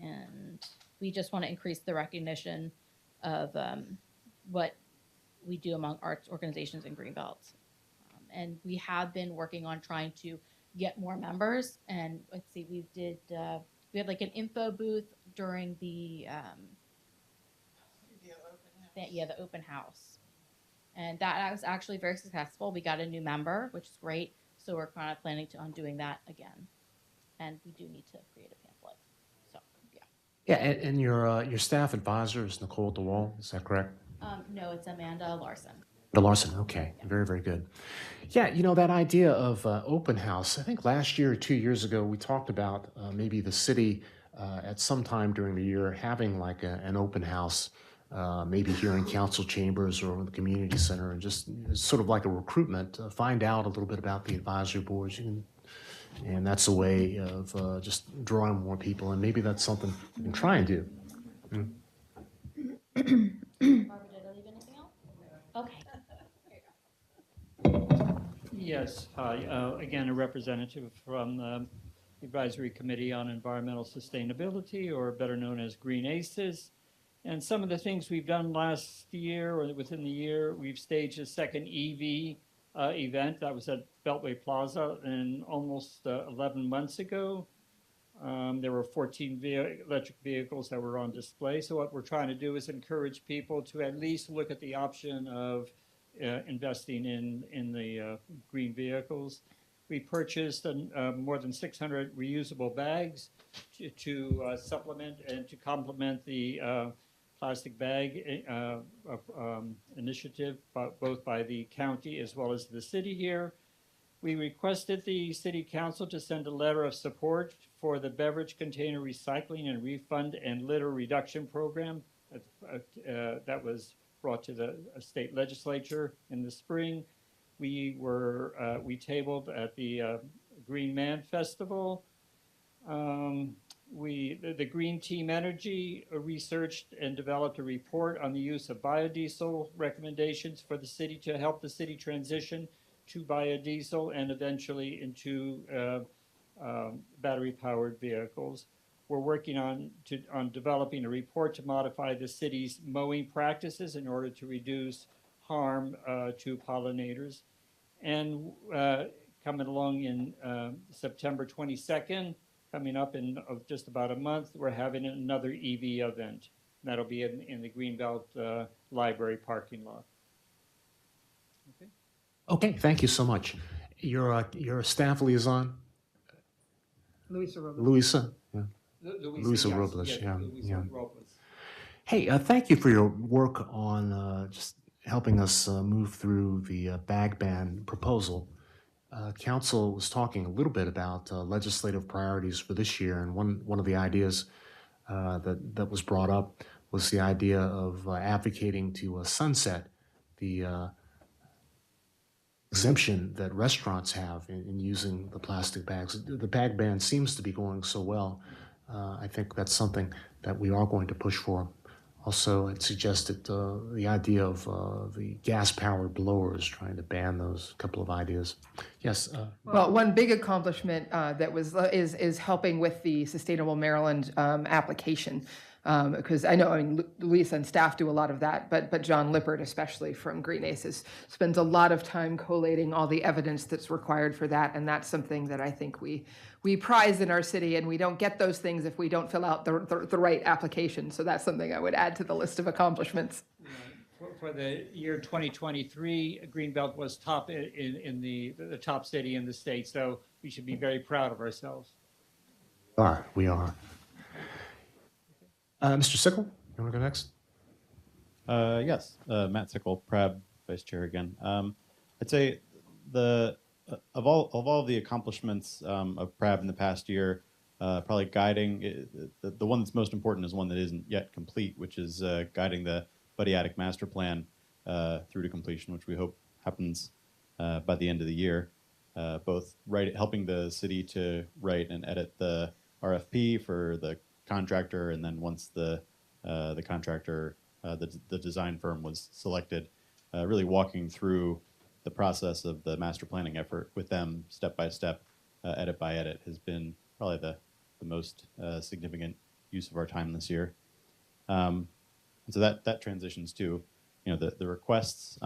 And we just want to increase the recognition of what we do among arts organizations in Greenbelt. And we have been working on trying to get more members. And let's see, we had like an info booth during the the open house. And that was actually very successful. We got a new member, which is great. So we're kind of planning on doing that again. And we do need to create a pamphlet. So, yeah. Yeah, and your staff advisor is Nicole DeWall, is that correct? No, it's Amanda Larson. The Larson, okay, very, very good. Yeah, that idea of open house, I think last year or 2 years ago, we talked about maybe the city at some time during the year having like an open house maybe here in council chambers or in the community center, and just sort of like a recruitment, find out a little bit about the advisory boards. And that's a way of just drawing more people, and maybe that's something we can try and do. Barbara, did I leave anything out? Okay. Yes, hi. Again, a representative from the Advisory Committee on Environmental Sustainability, or better known as Green Aces. And some of the things we've done last year or within the year, we've staged a second EV event that was at Beltway Plaza and almost 11 months ago. There were 14 electric vehicles that were on display. So what we're trying to do is encourage people to at least look at the option of investing in the green vehicles. We purchased more than 600 reusable bags to supplement and to complement the plastic bag initiative, both by the county as well as the city here. We requested the city council to send a letter of support for the beverage container recycling and refund and litter reduction program that was brought to the state legislature in the spring. We tabled at the Green Man Festival. The Green Team Energy researched and developed a report on the use of biodiesel recommendations for the city to help the city transition to biodiesel and eventually into battery-powered vehicles. We're working on developing a report to modify the city's mowing practices in order to reduce harm to pollinators. And coming along in September 22nd, coming up in just about a month, we're having another EV event. That'll be in the Greenbelt Library parking lot. Okay. Okay, thank you so much. You're a staff liaison, Luisa Robles. Luisa. Yeah. Luisa yes, Robles. yes, Yeah, Luisa yeah. Robles. Hey, thank you for your work on just helping us move through the bag ban proposal. Council was talking a little bit about legislative priorities for this year, and one of the ideas that was brought up was the idea of advocating to sunset the exemption that restaurants have in using the plastic bags. The bag ban seems to be going so well. I think that's something that we are going to push for. Also, it suggested the idea of the gas-powered blowers, trying to ban those, couple of ideas. Yes? Well, one big accomplishment that was is helping with the Sustainable Maryland application. Because I know, Luisa and staff do a lot of that, but John Lippert, especially from Green Aces, spends a lot of time collating all the evidence that's required for that, and that's something that I think we prize in our city, and we don't get those things if we don't fill out the right application. So that's something I would add to the list of accomplishments. For the year 2023, Greenbelt was top in the top city in the state, so we should be very proud of ourselves. We are. Mr. Sickle, you want to go next? Yes, Matt Sickle, PRAB Vice Chair again. I'd say of all the accomplishments of PRAB in the past year, probably guiding the one that's most important is one that isn't yet complete, which is guiding the Buddy Attic Master Plan through to completion, which we hope happens by the end of the year. Both helping the city to write and edit the RFP for the contractor, and then once the contractor, the design firm was selected, really walking through the process of the master planning effort with them step by step, edit by edit, has been probably the most significant use of our time this year. And so that transitions to the requests.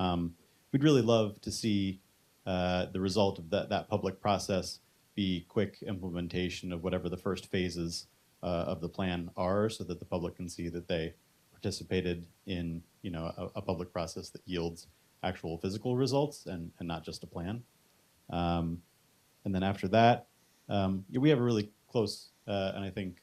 We'd really love to see the result of that public process be quick implementation of whatever the first phases of the plan are, so that the public can see that they participated in a public process that yields actual physical results and not just a plan. And then after that, we have a really close and I think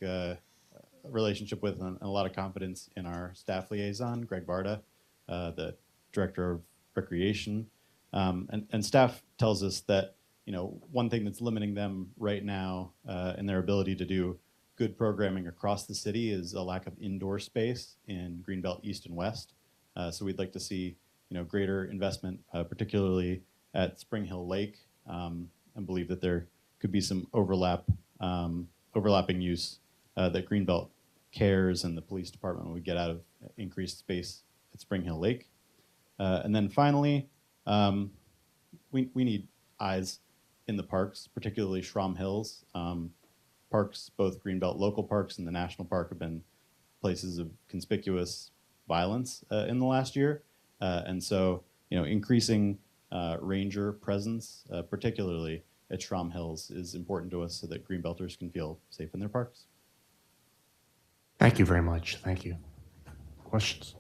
relationship with and a lot of confidence in our staff liaison, Greg Barta, the Director of Recreation. And staff tells us that one thing that's limiting them right now in their ability to do good programming across the city is a lack of indoor space in Greenbelt East and West. So we'd like to see, greater investment, particularly at Spring Hill Lake, and believe that there could be some overlapping use that Greenbelt Cares and the police department would get out of increased space at Spring Hill Lake. And then finally, we need eyes in the parks, particularly Schramm Hills. Parks, both Greenbelt local parks and the national park, have been places of conspicuous violence in the last year. And so, increasing ranger presence, particularly at Schramm Hills, is important to us so that Greenbelters can feel safe in their parks. Thank you very much. Thank you. Questions?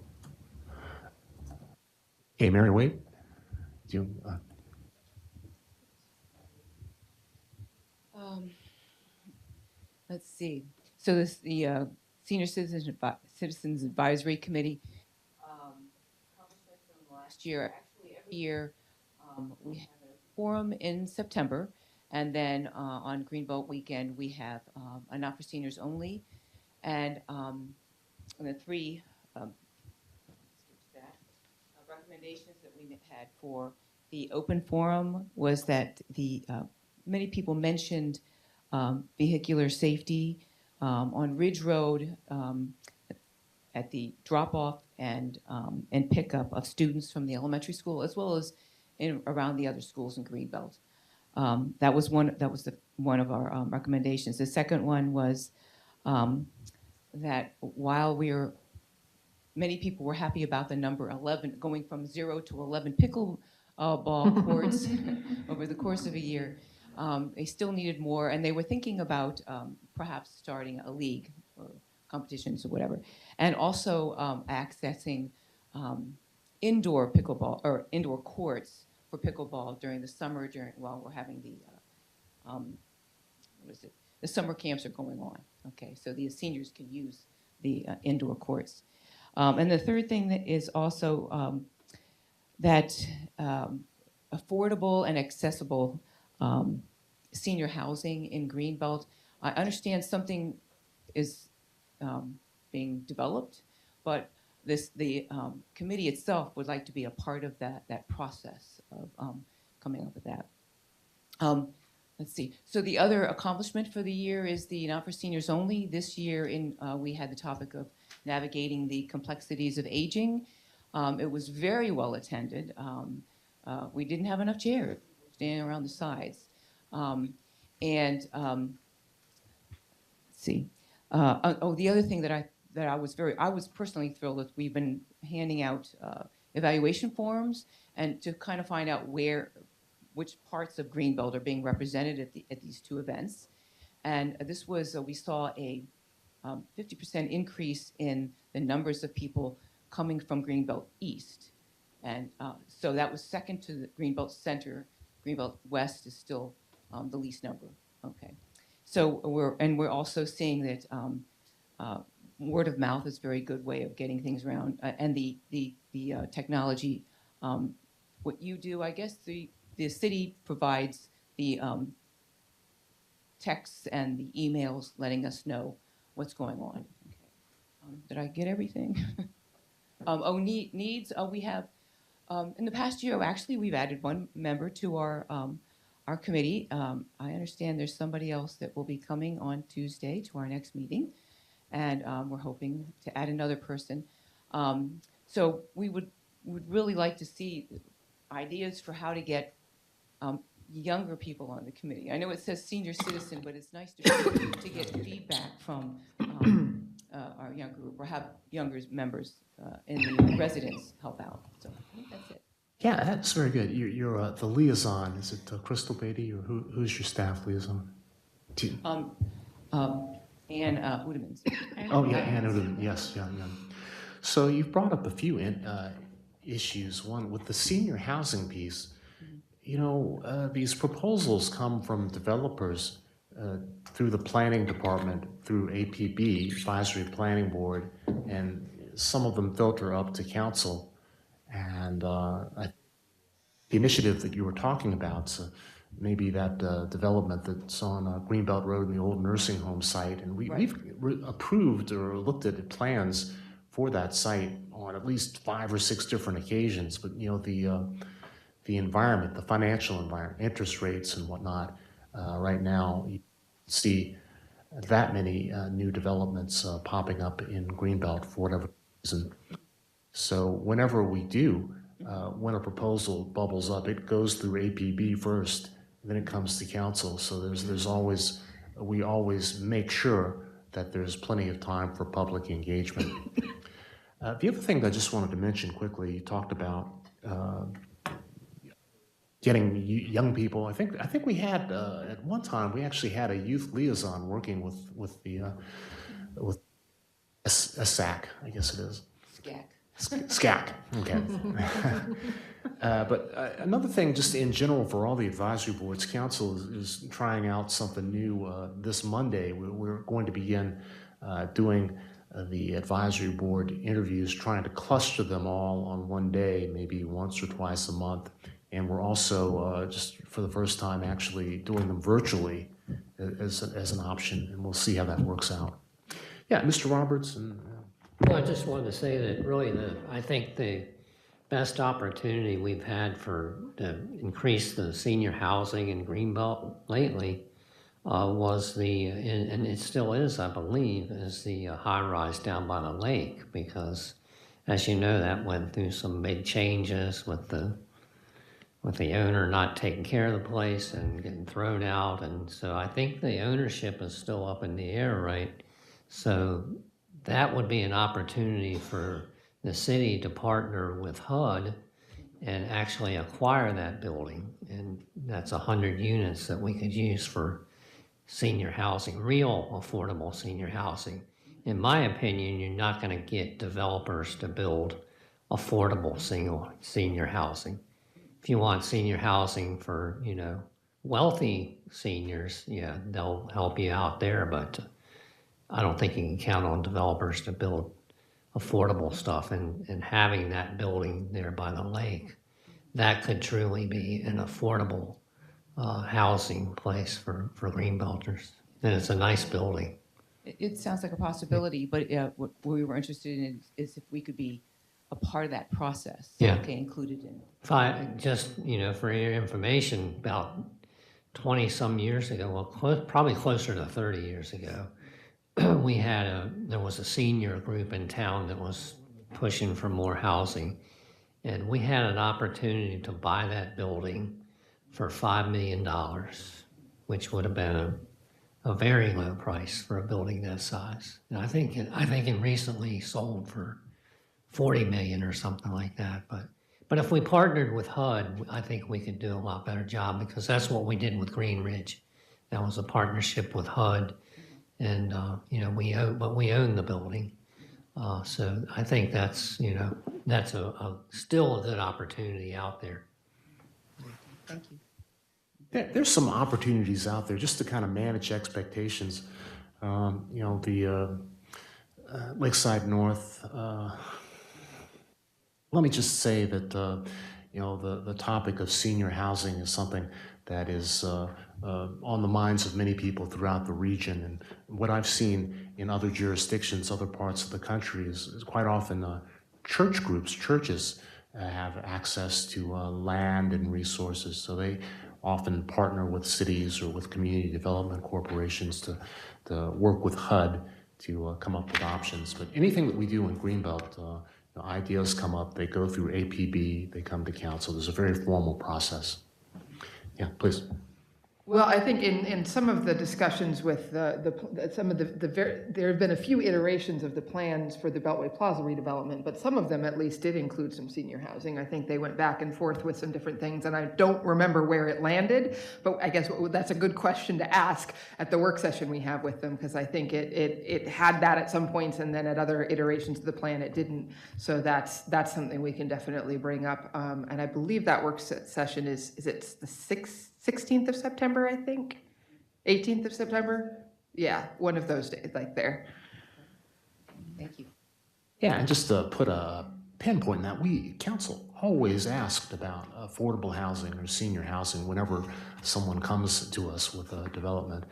Hey, Mary Wade? Do you, Let's see. So this the Senior Citizens Advisory Committee accomplishments from last year. Actually, every year we have a forum in September, and then on Greenbelt weekend we have a Not for Seniors Only, and the three recommendations that we had for the open forum was that the many people mentioned vehicular safety on Ridge Road at the drop-off and pickup of students from the elementary school, as well as around the other schools in Greenbelt. That was one of our recommendations. The second one was that while many people were happy about the number 11, going from 0 to 11 pickleball courts over the course of a year. They still needed more, and they were thinking about perhaps starting a league or competitions or whatever, and also accessing indoor pickleball or indoor courts for pickleball during the summer, while we're having the summer camps are going on. Okay, so the seniors can use the indoor courts. And the third thing that is also that affordable and accessible senior housing in Greenbelt. I understand something is being developed, but the committee itself would like to be a part of that process of coming up with that. Let's see. So the other accomplishment for the year is the Not for Seniors Only. This year we had the topic of navigating the complexities of aging. It was very well attended. We didn't have enough chairs standing around the sides. Let's see. The other thing that I was personally thrilled with, we've been handing out evaluation forms and to kind of find out which parts of Greenbelt are being represented at these two events. And this was, we saw a 50% increase in the numbers of people coming from Greenbelt East. And so that was second to the Greenbelt Center. Greenbelt West is still the least number. Okay. So we're also seeing that word of mouth is a very good way of getting things around. And the technology, what you do, I guess the city provides the texts and the emails letting us know what's going on. Okay. Did I get everything? Needs. We have in the past year, actually, we've added one member to our committee. I understand there's somebody else that will be coming on Tuesday to our next meeting, and we're hoping to add another person. So we would really like to see ideas for how to get younger people on the committee. I know it says senior citizen, but it's nice to get feedback from our younger group, or have younger members in the residents help out. So I think that's it. Yeah, that's very good. You're the liaison. Is it Crystal Beatty, or who's your staff liaison? Ann Udemans. Oh, yeah, Ann Udemans. Yes, yeah. So you've brought up a few issues. One with the senior housing piece. You know, these proposals come from developers through the planning department, through APB, Advisory Planning Board, and some of them filter up to council. And the initiative that you were talking about, maybe that development that's on Greenbelt Road and the old nursing home site. And we've approved or looked at plans for that site on at least 5 or 6 different occasions. But the environment, the financial environment, interest rates and whatnot, right now you see that many new developments popping up in Greenbelt for whatever reason. So whenever we do, when a proposal bubbles up, it goes through APB first, and then it comes to council. So there's always, we always make sure that there's plenty of time for public engagement. The other thing that I just wanted to mention quickly, you talked about getting young people. I think we had at one time we actually had a youth liaison working with SAC, I guess it is. SCAC. Okay. But another thing, just in general, for all the advisory boards, council is trying out something new this Monday. We're going to begin doing the advisory board interviews, trying to cluster them all on one day, maybe once or twice a month. And we're also, just for the first time, actually doing them virtually as an option, and we'll see how that works out. Yeah, Mr. Roberts. Well, I just wanted to say that really I think the best opportunity we've had to increase the senior housing in Greenbelt lately was and it still is, I believe, is the high-rise down by the lake, because as you know, that went through some big changes with the owner not taking care of the place and getting thrown out. And so I think the ownership is still up in the air, right? So that would be an opportunity for the city to partner with HUD and actually acquire that building. And that's 100 units that we could use for senior housing, real affordable senior housing. In my opinion, you're not going to get developers to build affordable senior housing. If you want senior housing for, wealthy seniors, yeah, they'll help you out there, but I don't think you can count on developers to build affordable stuff. And having that building there by the lake, that could truly be an affordable housing place for Greenbelters. And it's a nice building. It sounds like a possibility, but what we were interested in is if we could be a part of that process. Yeah. Okay, included in it. If I just, for your information, about 20 some years ago, well, probably closer to 30 years ago, there was a senior group in town that was pushing for more housing. And we had an opportunity to buy that building for $5 million, which would have been a very low price for a building that size. And I think it recently sold for 40 million or something like that. But if we partnered with HUD, I think we could do a lot better job, because that's what we did with Green Ridge. That was a partnership with HUD, and we own the building. So I think that's that's still a good opportunity out there. Thank you. There's some opportunities out there just to kind of manage expectations. The Lakeside North. Let me just say that the topic of senior housing is something that is on the minds of many people throughout the region. And what I've seen in other jurisdictions, other parts of the country, is quite often churches have access to land and resources. So they often partner with cities or with community development corporations to work with HUD to come up with options. But anything that we do in Greenbelt, ideas come up, they go through APB, they come to council. There's a very formal process. Yeah, please. Well, I think in some of the discussions with there have been a few iterations of the plans for the Beltway Plaza redevelopment, but some of them at least did include some senior housing. I think they went back and forth with some different things, and I don't remember where it landed, but I guess that's a good question to ask at the work session we have with them, because I think it had that at some points, and then at other iterations of the plan it didn't. So that's something we can definitely bring up. And I believe that work session is it the 16th of September, I think? 18th of September? Yeah, one of those days, like there. Thank you. Yeah, and just to put a pinpoint in that, council always asked about affordable housing or senior housing whenever someone comes to us with a development.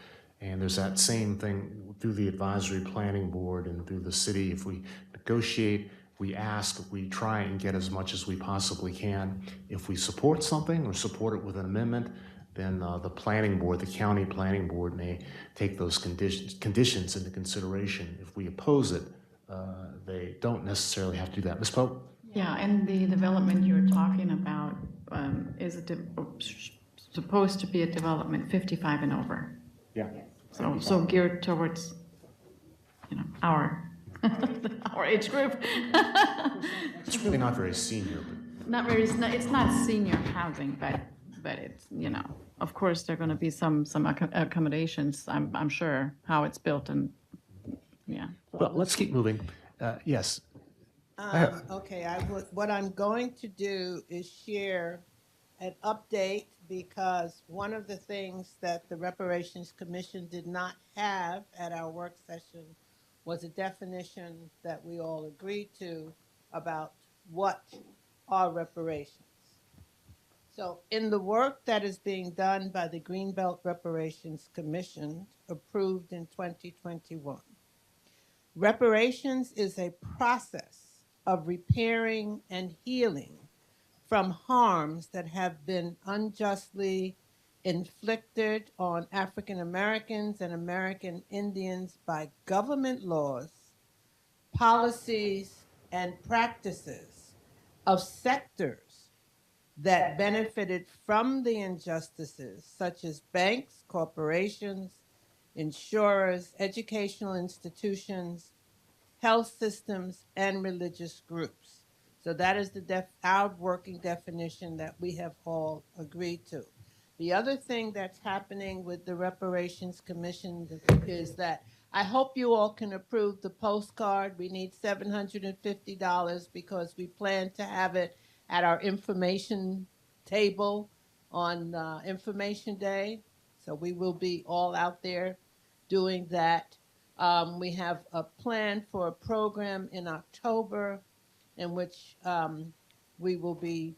And there's that same thing through the advisory planning board and through the city. If we negotiate, we ask, we try and get as much as we possibly can. If we support something or support it with an amendment, then the planning board, the county planning board, may take those conditions into consideration. If we oppose it, they don't necessarily have to do that. Ms. Pope? Yeah, and the development you're talking about is supposed to be a development 55 and over. Yeah. So geared towards, our our age group. It's really not very senior, but Not very. It's not senior housing, but it's of course there are going to be some accommodations. I'm sure how it's built and yeah. well, let's keep moving. Yes. Okay, what I'm going to do is share an update because one of the things that the Reparations Commission did not have at our work session was a definition that we all agreed to about what are reparations. So in the work that is being done by the Greenbelt Reparations Commission, approved in 2021, reparations is a process of repairing and healing from harms that have been unjustly inflicted on African Americans and American Indians by government laws, policies, and practices of sectors that benefited from the injustices, such as banks, corporations, insurers, educational institutions, health systems, and religious groups. So that is our working definition that we have all agreed to. The other thing that's happening with the Reparations Commission is that I hope you all can approve the postcard. We need $750 because we plan to have it at our information table on Information Day. So we will be all out there doing that. We have a plan for a program in October in which we will be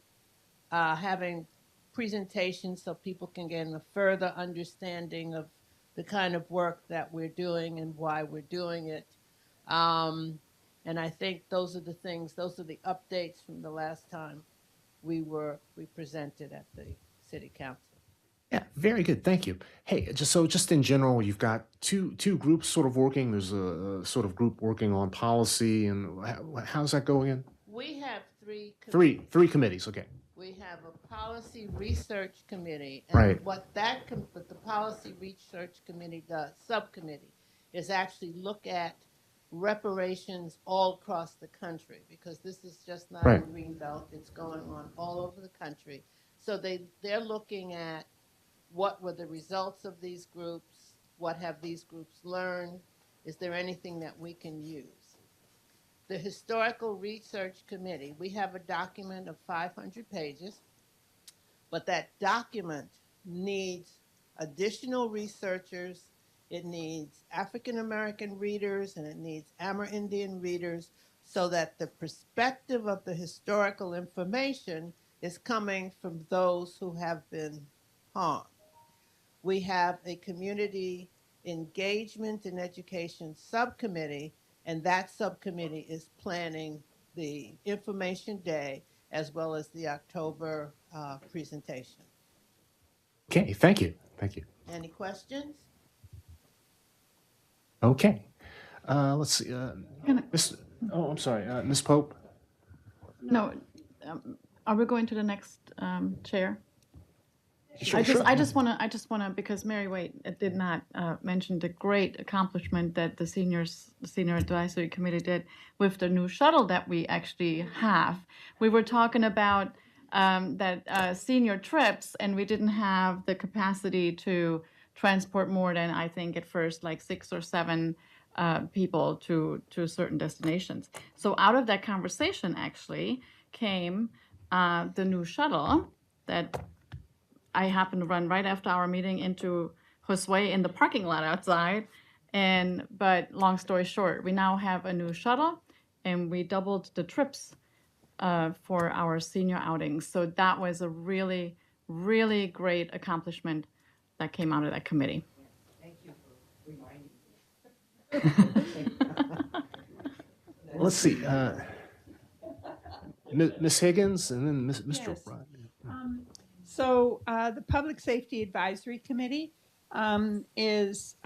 having presentations so people can get a further understanding of the kind of work that we're doing and why we're doing it. And I think those are the updates from the last time we presented at the City Council. yeah, very good. Thank you. Hey, just in general, you've got two groups sort of working. There's a sort of group working on policy, and how's that going in? We have three committees. Okay. We have a policy research committee. And Right. what the policy research committee does, subcommittee, is actually look at reparations all across the country, because this is just not Right. in Greenbelt, it's going on all over the country. So they're looking at what were the results of these groups, what have these groups learned, is there anything that we can use? The Historical Research Committee, we have a document of 500 pages, but that document needs additional researchers, it needs African American readers, and it needs Amerindian readers, so that the perspective of the historical information is coming from those who have been harmed. We have a community engagement and education subcommittee, and that subcommittee is planning the Information Day as well as the October presentation. Okay. Thank you. Thank you. Any questions? Okay. Let's see. I'm sorry. Ms. Pope. No, are we going to the next chair? Sure, I just want to because Mary Waite did not mention the great accomplishment that the senior advisory committee did with the new shuttle that we actually have. We were talking about that senior trips, and we didn't have the capacity to transport more than, I think at first, like 6 or 7 people to certain destinations. So out of that conversation actually came the new shuttle that I happened to run right after our meeting into Josue in the parking lot outside. But long story short, we now have a new shuttle, and we doubled the trips for our senior outings. So that was a really, really great accomplishment that came out of that committee. Thank you for reminding me. Let's see. Ms. Higgins and then Mr. Yes. Rudd. So the Public Safety Advisory Committee is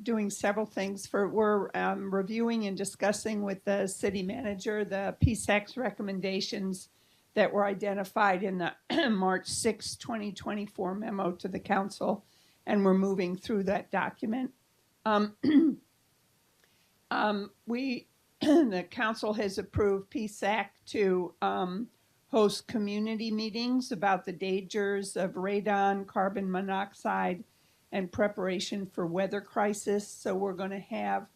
doing several things. We're reviewing and discussing with the city manager the PSAC's recommendations that were identified in the March 6, 2024 memo to the council, and we're moving through that document. The council has approved PSAC to host community meetings about the dangers of radon, carbon monoxide, and preparation for weather crisis. So we're going to have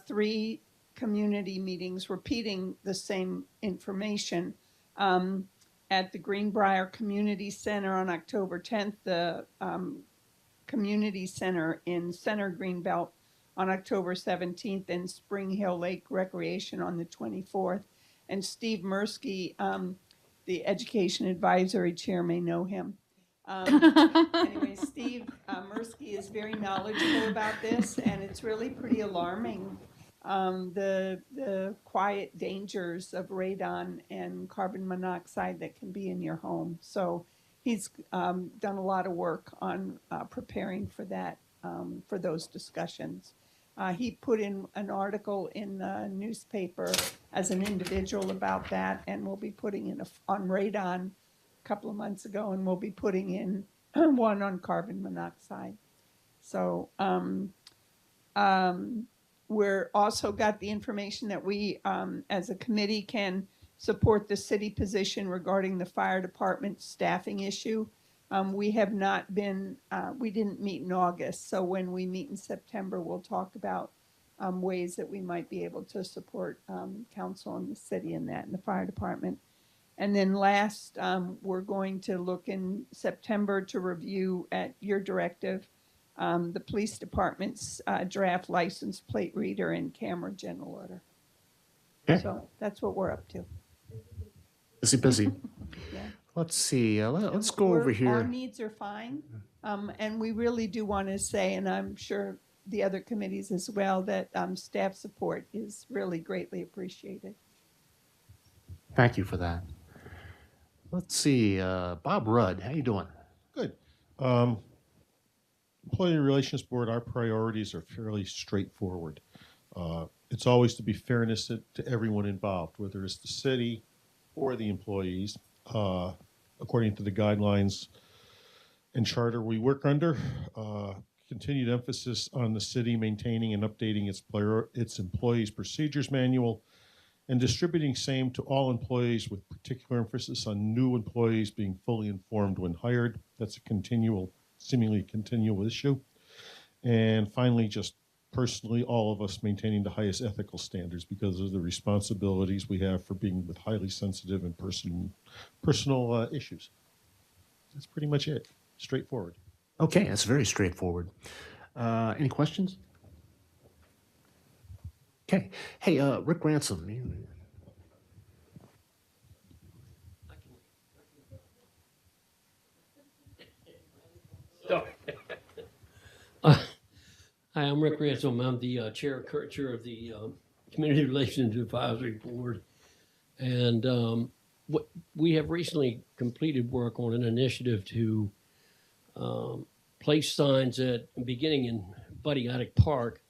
3 community meetings repeating the same information. At the Greenbrier Community Center on October 10th, the Community Center in Center Greenbelt on October 17th, and Spring Hill Lake Recreation on the 24th. And Steve Mirsky, the Education Advisory Chair, may know him. Anyway, Steve Mirsky is very knowledgeable about this, and it's really pretty alarming, the quiet dangers of radon and carbon monoxide that can be in your home. So he's done a lot of work on preparing for that, for those discussions. He put in an article in the newspaper as an individual about that, and we'll be putting in on radon a couple of months ago, and we'll be putting in one on carbon monoxide. So we're also got the information that we, as a committee, can support the city position regarding the fire department staffing issue. We have not been, we didn't meet in August, so when we meet in September, we'll talk about ways that we might be able to support council and the city in that, and the fire department. And then last, we're going to look in September to review at your directive the police department's draft license plate reader and camera general order. Okay. So that's what we're up to. Busy. Yeah. Let's see. Let's go over Our here. needs are fine, and we really do want to say, and I'm sure the other committees as well, that staff support is really greatly appreciated. Thank you for that. Let's see. Bob Rudd, how you doing? Good. Employee Relations Board, our priorities are fairly straightforward. It's always to be fairness to everyone involved, whether it's the city or the employees, according to the guidelines and charter we work under. Continued emphasis on the city maintaining and updating its employees' procedures manual and distributing same to all employees, with particular emphasis on new employees being fully informed when hired. That's a seemingly continual issue. And finally, just personally, all of us maintaining the highest ethical standards because of the responsibilities we have for being with highly sensitive and personal issues. That's pretty much it. Straightforward. Okay, that's very straightforward. Any questions? Okay. Hey, Rick Ransom. Hi, I'm Rick Ransom. I'm the current chair of the Community Relations Advisory Board. And we have recently completed work on an initiative to place signs beginning in Buddy-Attic Park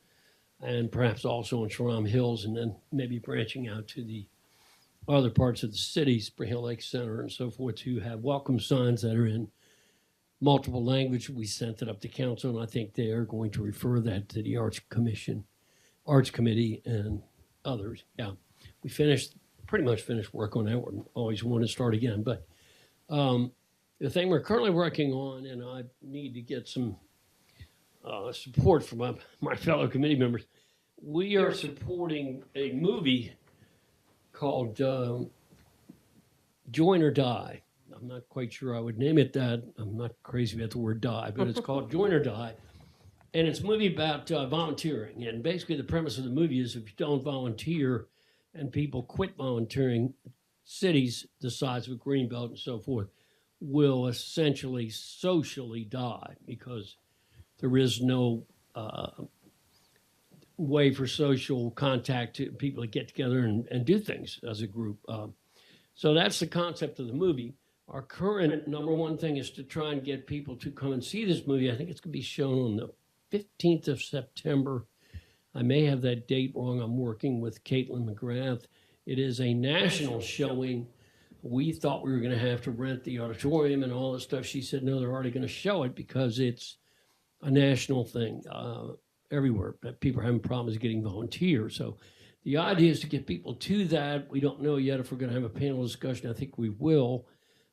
and perhaps also in Shram Hills, and then maybe branching out to the other parts of the city, Spring Hill Lake Center and so forth, to have welcome signs that are in multiple language. We sent it up to council, and I think they are going to refer that to the Arts Committee, and others. Yeah, we pretty much finished work on that. We always want to start again, but the thing we're currently working on, and I need to get some support from my fellow committee members. We are supporting a movie called Join or Die. I'm not quite sure I would name it that. I'm not crazy about the word die, but it's called Join or Die. And it's a movie about volunteering. And basically the premise of the movie is if you don't volunteer and people quit volunteering, cities the size of Greenbelt and so forth will essentially socially die because there is no way for social contact to people to get together and do things as a group. So that's the concept of the movie. Our current number one thing is to try and get people to come and see this movie. I think it's going to be shown on the 15th of September. I may have that date wrong. I'm working with Caitlin McGrath. It is a national showing. We thought we were going to have to rent the auditorium and all this stuff. She said, no, they're already going to show it because it's a national thing everywhere. But people are having problems getting volunteers. So the idea is to get people to that. We don't know yet if we're going to have a panel discussion. I think we will.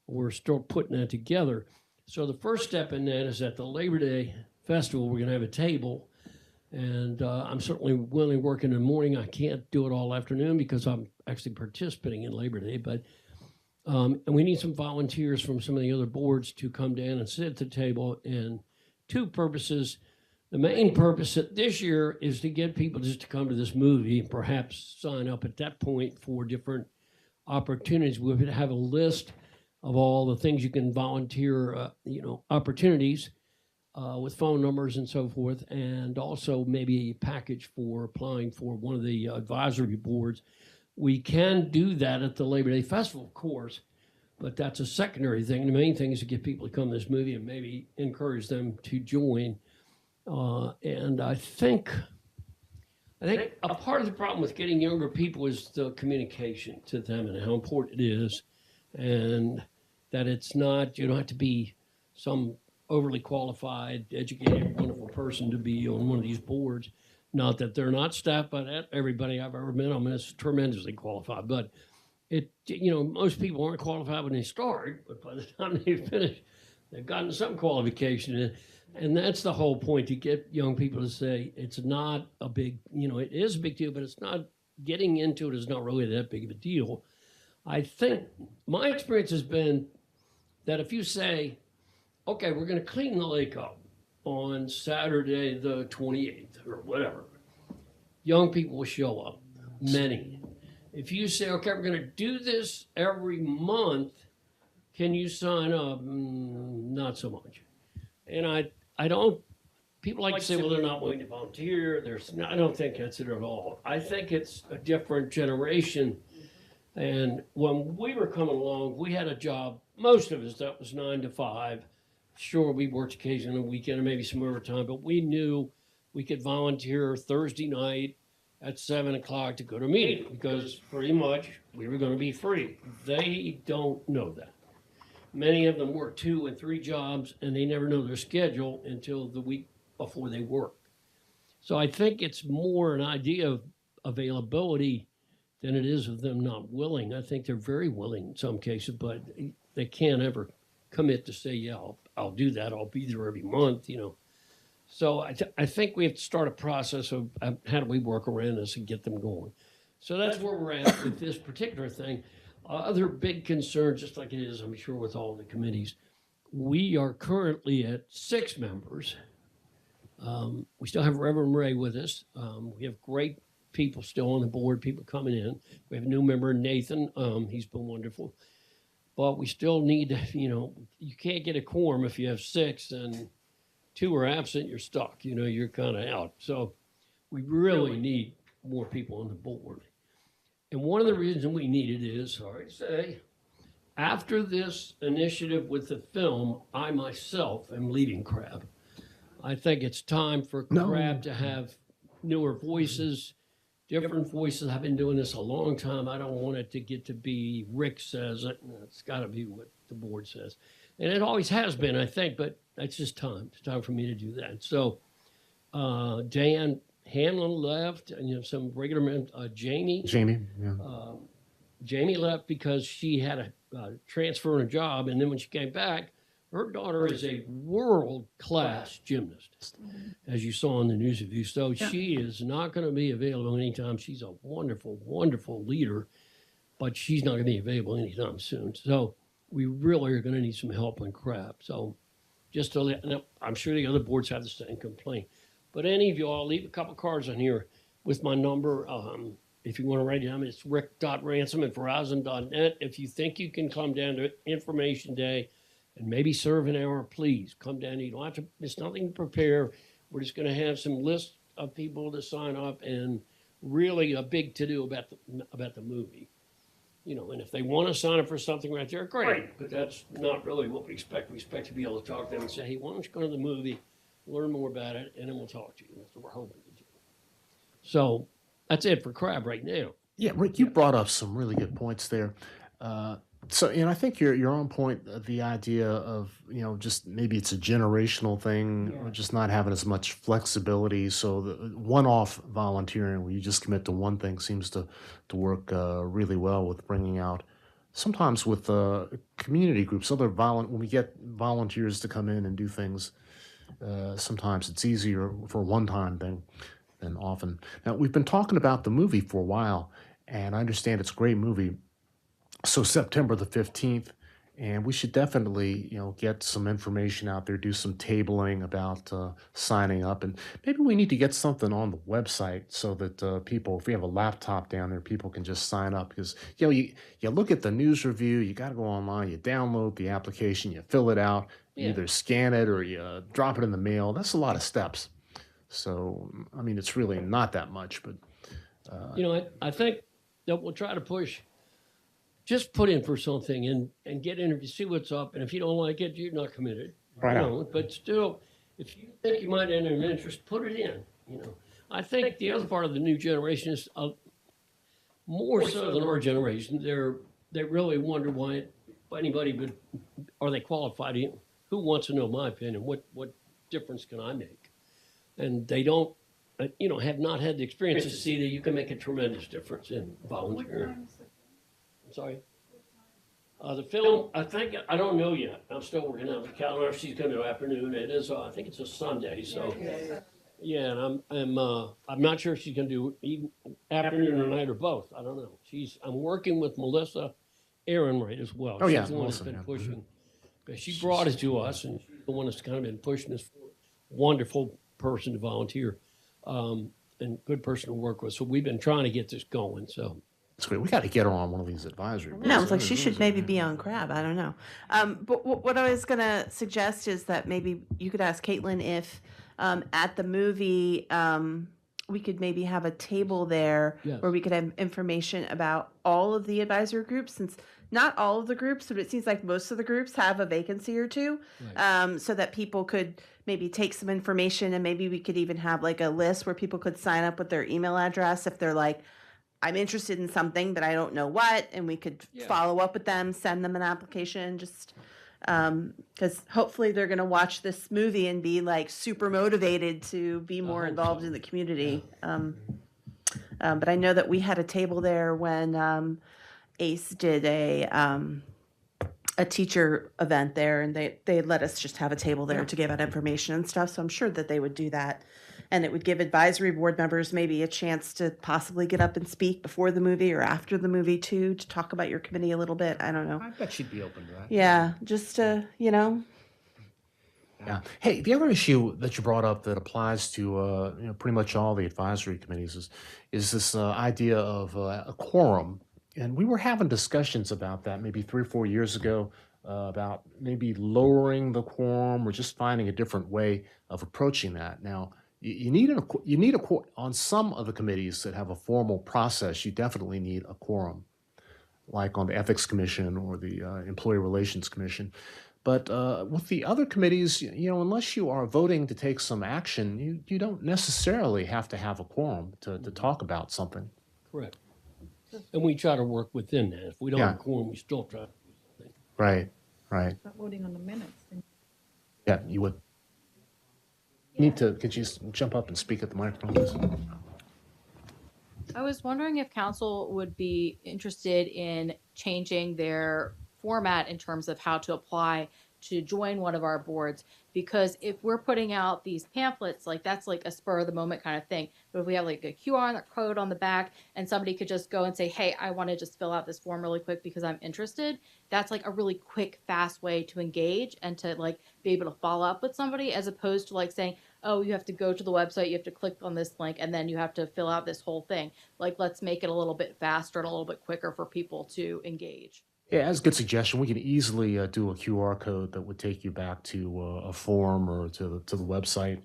We're still putting that together. So the first step in that is at the Labor Day Festival, we're going to have a table. And I'm certainly willing to work in the morning. I can't do it all afternoon because I'm actually participating in Labor Day. But and we need some volunteers from some of the other boards to come down and sit at the table. And two purposes. The main purpose this year is to get people just to come to this movie and perhaps sign up at that point for different opportunities. We would have a list of all the things you can volunteer, opportunities with phone numbers and so forth, and also maybe a package for applying for one of the advisory boards. We can do that at the Labor Day Festival, of course, but that's a secondary thing. The main thing is to get people to come to this movie and maybe encourage them to join. And I think a part of the problem with getting younger people is the communication to them and how important it is, and that it's not, you don't have to be some overly qualified, educated, wonderful person to be on one of these boards. Not that they're not staffed by that. Everybody I've ever met on is tremendously qualified, but most people aren't qualified when they start, but by the time they finish, they've gotten some qualification. And that's the whole point, to get young people to say it's not a big, it is a big deal, but it's not, getting into it is not really that big of a deal. I think my experience has been that if you say, okay, we're going to clean the lake up on Saturday the 28th or whatever, young people will show up, many. If you say, okay, we're going to do this every month, can you sign up? Not so much. And I don't, people like to say, well, they're not willing to volunteer. I don't think that's it at all. I think it's a different generation. And when we were coming along, we had a job, most of us, that was 9 to 5. Sure, we worked occasionally on the weekend or maybe some overtime, but we knew we could volunteer Thursday night at 7 o'clock to go to a meeting because pretty much we were going to be free. They don't know that. Many of them work 2 and 3 jobs, and they never know their schedule until the week before they work. So I think it's more an idea of availability than it is of them not willing. I think they're very willing in some cases, but they can't ever commit to say, yeah, I'll do that. I'll be there every month, So I think we have to start a process of how do we work around this and get them going. So that's where we're at with this particular thing. Other big concerns, just like it is, I'm sure, with all the committees, we are currently at 6 members. We still have Reverend Ray with us. We have great people still on the board, people coming in. We have a new member, Nathan. He's been wonderful. But we still need to, you can't get a quorum if you have 6 and 2 are absent, you're stuck. You're kind of out. So we really need more people on the board. And one of the reasons we need it is, sorry to say, after this initiative with the film, I myself am leaving CRAB. I think it's time for CRAB to have newer voices, different voices. I've been doing this a long time. I don't want it to get to be Rick says it. It's got to be what the board says. And it always has been, I think, but it's just time. It's time for me to do that. So Dan Hanlon left, and you have some regular men, Jamie. Yeah. Jamie left because she had a transfer in a job, and then when she came back, her daughter is a world-class gymnast, as you saw in the news review. So she is not going to be available anytime. She's a wonderful, wonderful leader, but she's not going to be available anytime soon. So we really are going to need some help on CRAB. So just to let, I'm sure the other boards have the same complaint. But any of you, I'll leave a couple cards on here with my number. if you want to write it down, it's rick.ransom@verizon.net. If you think you can come down to Information Day and maybe serve an hour, please come down. You don't have to, it's nothing to prepare. We're just going to have some list of people to sign up and really a big to-do about the movie. You know, and if they want to sign up for something right there, great. But that's not really what we expect. We expect to be able to talk to them and say, hey, why don't you go to the movie, learn more about it, and then we'll talk to you. That's what we're hoping to do. So that's it for Crab right now. Yeah, Rick, you brought up some really good points there. And I think you're on point. The idea of just maybe it's a generational thing, or just not having as much flexibility. So the one-off volunteering, where you just commit to one thing, seems to work really well with bringing out. Sometimes with community groups, when we get volunteers to come in and do things, sometimes it's easier for a one-time thing than often. Now we've been talking about the movie for a while, and I understand it's a great movie. So September the 15th, and we should definitely, get some information out there, do some tabling about signing up, and maybe we need to get something on the website so that people, if we have a laptop down there, people can just sign up. Because you look at the news review, you got to go online, you download the application, you fill it out, you either scan it or you drop it in the mail. That's a lot of steps. So I mean, it's really not that much, but I think that we'll try to push. Just put in for something and get interviewed, see what's up. And if you don't like it, you're not committed. Right on. But still, if you think you might enter an interest, put it in. I think the other part of the new generation is more so than our generation. They really wonder why anybody would, are they qualified? Who wants to know my opinion? What difference can I make? And they don't, have not had the experience to see that you can make a tremendous difference in volunteering. Sorry. The film, I don't know yet. I'm still working out the calendar. If she's going to do afternoon. It is, I think it's a Sunday. So, yeah, and I'm not sure if she's going to do even afternoon or night or both. I don't know. I'm working with Melissa Ehrenreich as well. Oh, yeah, She's the one that's been pushing. She brought it to us, and she's the one that's kind of been pushing this wonderful person to volunteer, and good person to work with. So we've been trying to get this going. So. That's great. We got to get her on one of these advisory boards. No, it's like she should maybe be on Crab. I don't know. But what I was going to suggest is that maybe you could ask Caitlin if at the movie we could maybe have a table there where we could have information about all of the advisory groups, since not all of the groups, but it seems like most of the groups have a vacancy or two, so that people could maybe take some information, and maybe we could even have like a list where people could sign up with their email address if they're like, I'm interested in something, but I don't know what, and we could follow up with them, send them an application, just because hopefully they're going to watch this movie and be like super motivated to be more involved in the community. But I know that we had a table there when ACE did a teacher event there, and they let us just have a table there to give out information and stuff. So I'm sure that they would do that. And it would give advisory board members maybe a chance to possibly get up and speak before the movie or after the movie too, to talk about your committee a little bit. I don't know. I bet she'd be open to that. Yeah, just to, Yeah. Hey, the other issue that you brought up that applies to pretty much all the advisory committees is this idea of a quorum. And we were having discussions about that maybe 3 or 4 years ago, about maybe lowering the quorum or just finding a different way of approaching that. Now, you need a quorum on some of the committees that have a formal process. You definitely need a quorum, like on the Ethics Commission or the Employee Relations Commission. But with the other committees, unless you are voting to take some action, you don't necessarily have to have a quorum to talk about something. Correct. And we try to work within that. If we don't have a quorum, we still try to do something. Right. Not voting on the minutes. Yeah, you would. Could you jump up and speak at the microphone, please? I was wondering if council would be interested in changing their format in terms of how to apply to join one of our boards, because if we're putting out these pamphlets, like that's like a spur of the moment kind of thing. But if we have like a QR code on the back and somebody could just go and say, hey, I want to just fill out this form really quick because I'm interested, that's like a really quick, fast way to engage and to like be able to follow up with somebody, as opposed to like saying, oh, you have to go to the website, you have to click on this link, and then you have to fill out this whole thing. Like, let's make it a little bit faster and a little bit quicker for people to engage. Yeah, that's a good suggestion. We can easily do a QR code that would take you back to a form or to the website.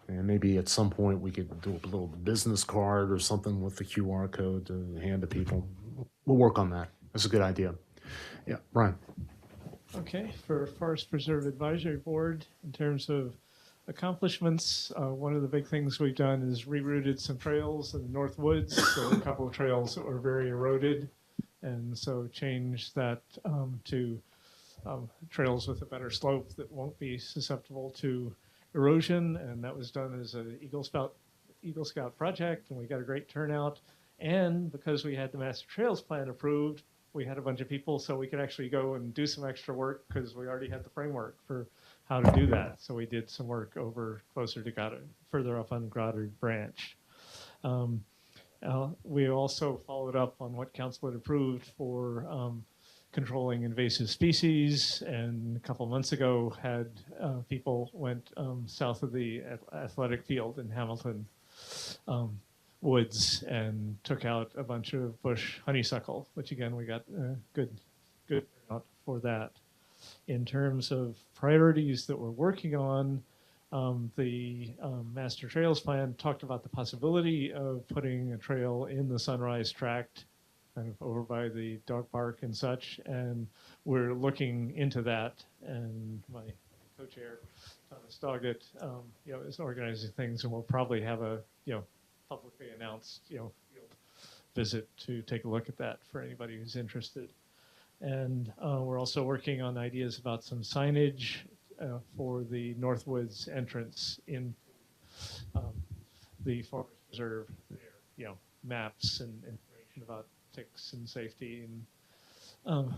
And maybe at some point we could do a little business card or something with the QR code to hand to people. We'll work on that. That's a good idea. Yeah, Brian. Okay, for Forest Preserve Advisory Board, in terms of accomplishments, one of the big things we've done is rerouted some trails in the North Woods. So a couple of trails that were very eroded, and so changed that to trails with a better slope that won't be susceptible to erosion. And that was done as an Eagle Scout project, and we got a great turnout. And because we had the Master Trails Plan approved, we had a bunch of people, so we could actually go and do some extra work because we already had the framework for how to do that. So we did some work over closer to Goddard, further up on Goddard Branch. We also followed up on what council had approved for controlling invasive species, and a couple months ago had people went south of the athletic field in Hamilton Woods and took out a bunch of bush honeysuckle, which again, we got good turnout for that. In terms of priorities that we're working on, the Master Trails Plan talked about the possibility of putting a trail in the Sunrise Tract, kind of over by the dog park and such, and we're looking into that. And my co-chair, Thomas Doggett, is organizing things, and we'll probably have a publicly announced field visit to take a look at that for anybody who's interested. And we're also working on ideas about some signage for the Northwoods entrance in the Forest Reserve there, maps and information about ticks and safety and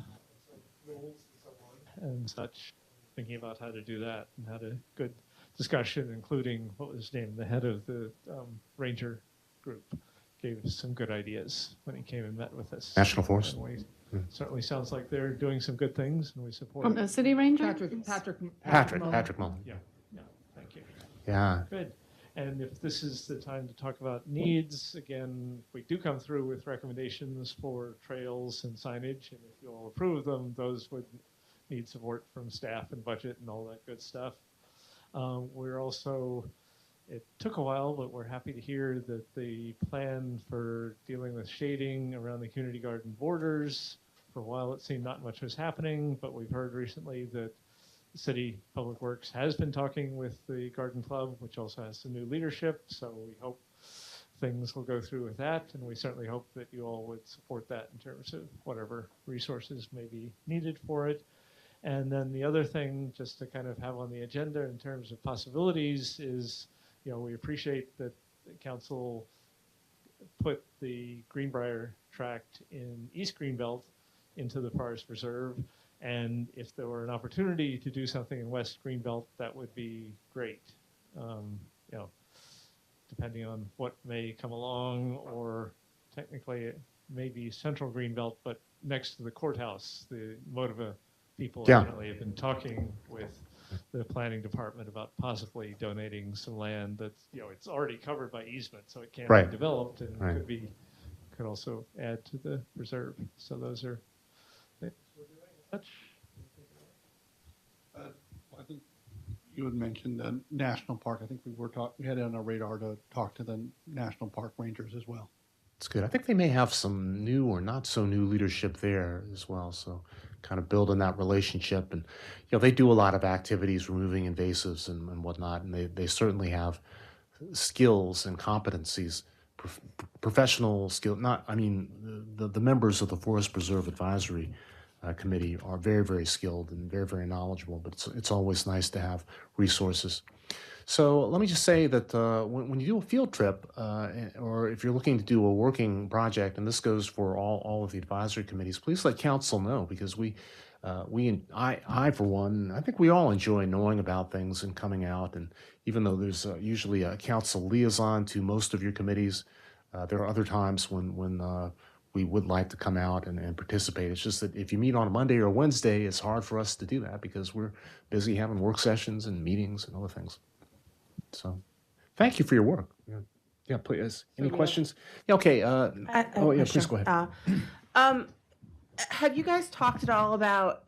rules and so on and such. Thinking about how to do that and had a good discussion, including what was named the head of the ranger group, gave us some good ideas when he came and met with us. National Forest. Certainly sounds like they're doing some good things, and we support From the city ranger? Patrick Mullen. Yeah, thank you. Yeah. Good. And if this is the time to talk about needs, again, if we do come through with recommendations for trails and signage, and if you all approve them, those would need support from staff and budget and all that good stuff. We're also, it took a while, but we're happy to hear that the plan for dealing with shading around the community garden borders, for a while it seemed not much was happening, but we've heard recently that the City Public Works has been talking with the Garden Club, which also has some new leadership, so we hope things will go through with that, and we certainly hope that you all would support that in terms of whatever resources may be needed for it. And then the other thing, just to kind of have on the agenda in terms of possibilities, is we appreciate that the council put the Greenbrier tract in East Greenbelt into the Forest Reserve. And if there were an opportunity to do something in West Greenbelt, that would be great. Depending on what may come along, or technically it may be Central Greenbelt, but next to the courthouse, the Motiva people apparently have been talking with the planning department about possibly donating some land that's, it's already covered by easement, so it can't be developed, and could also add to the reserve. So those are things we're doing. I think you had mentioned the national park. I think we had it on our radar to talk to the national park rangers as well. It's good. I think they may have some new or not so new leadership there as well. So kind of building that relationship. And, they do a lot of activities, removing invasives and whatnot. And they certainly have skills and competencies, professional skill. The members of the Forest Preserve Advisory Committee are very, very skilled and very, very knowledgeable. But it's always nice to have resources. So let me just say that when you do a field trip, or if you're looking to do a working project, and this goes for all of the advisory committees, please let council know, because we I for one, I think we all enjoy knowing about things and coming out. And even though there's usually a council liaison to most of your committees, there are other times when we would like to come out and participate. It's just that if you meet on a Monday or a Wednesday, it's hard for us to do that because we're busy having work sessions and meetings and other things. So, thank you for your work. Yeah, please. Any questions? Yeah, okay. Please go ahead. Have you guys talked at all about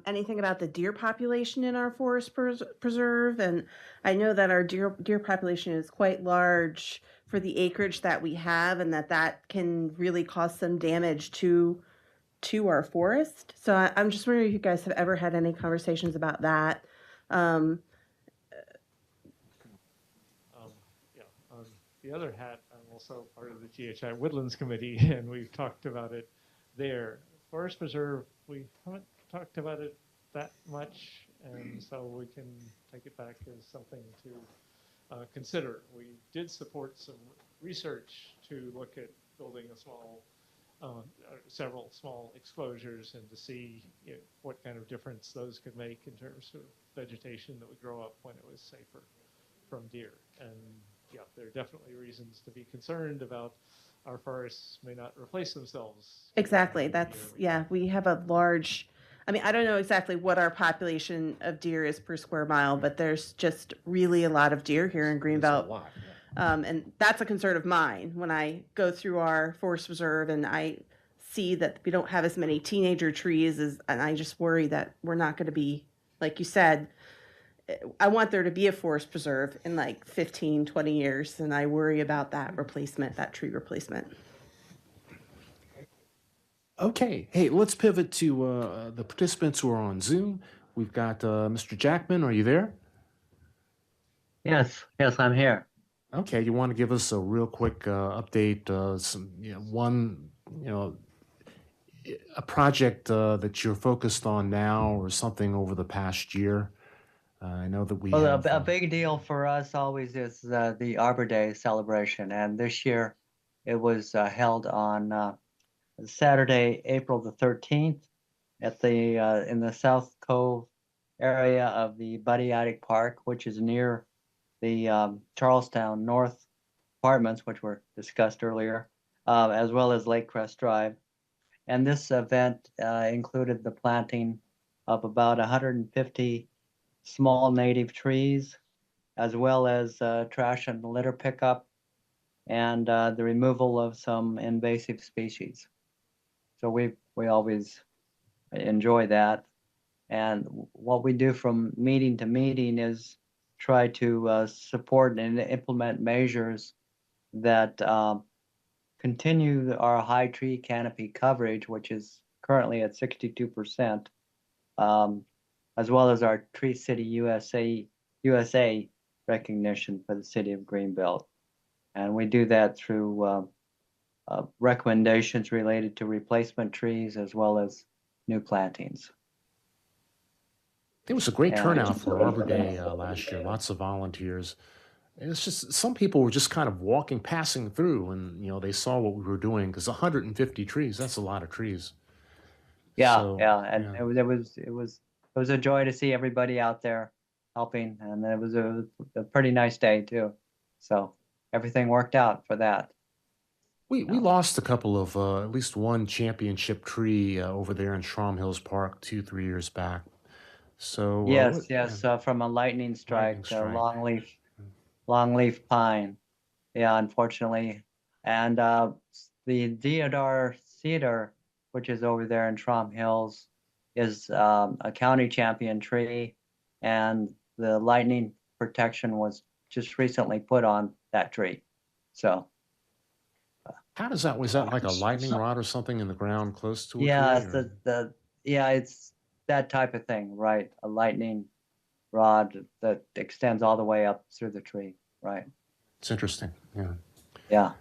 anything about the deer population in our forest preserve? And I know that our deer population is quite large for the acreage that we have, and that can really cause some damage to our forest. So I'm just wondering if you guys have ever had any conversations about that. The other hat, I'm also part of the GHI Woodlands Committee, and we've talked about it there. Forest Preserve, we haven't talked about it that much, and so we can take it back as something to consider. We did support some research to look at building several small exposures and to see what kind of difference those could make in terms of vegetation that would grow up when it was safer from deer. And yeah, there are definitely reasons to be concerned about our forests may not replace themselves. Exactly. We have a large, I don't know exactly what our population of deer is per square mile, but there's just really a lot of deer here in Greenbelt. And that's a concern of mine when I go through our forest reserve and I see that we don't have as many teenager trees and I just worry that we're not going to be, like you said, I want there to be a forest preserve in like 15, 20 years, and I worry about that tree replacement. Okay. Hey, let's pivot to the participants who are on Zoom. We've got Mr. Jackman. Are you there? Yes, I'm here. Okay. You want to give us a real quick update? A project that you're focused on now, or something over the past year? I know that a big deal for us always is the Arbor Day celebration, and this year it was held on Saturday, April the 13th, at in the South Cove area of the Buddy Attic Park, which is near the Charlestown North Apartments, which were discussed earlier, as well as Lake Crest Drive. And this event included the planting of about 150 small native trees, as well as trash and litter pickup, and the removal of some invasive species. So we always enjoy that. And what we do from meeting to meeting is try to support and implement measures that continue our high tree canopy coverage, which is currently at 62%. As well as our Tree City USA recognition for the city of Greenbelt. And we do that through recommendations related to replacement trees as well as new plantings. There was a great turnout for Arbor Day last year, lots of volunteers. And it's just, some people were just kind of passing through, and they saw what we were doing, because 150 trees, that's a lot of trees. It was a joy to see everybody out there helping, and it was a pretty nice day too. So everything worked out for that. We lost a couple of, at least one championship tree over there in Shrom Hills Park 2-3 years back. So from a lightning strike, longleaf pine. Yeah, unfortunately. And the deodar cedar, which is over there in Shrom Hills, is a county champion tree, and the lightning protection was just recently put on that tree. So how does that, was that like a lightning rod or something in the ground close to it? It's that type of thing, right? A lightning rod that extends all the way up through the tree, right? It's interesting. Yeah.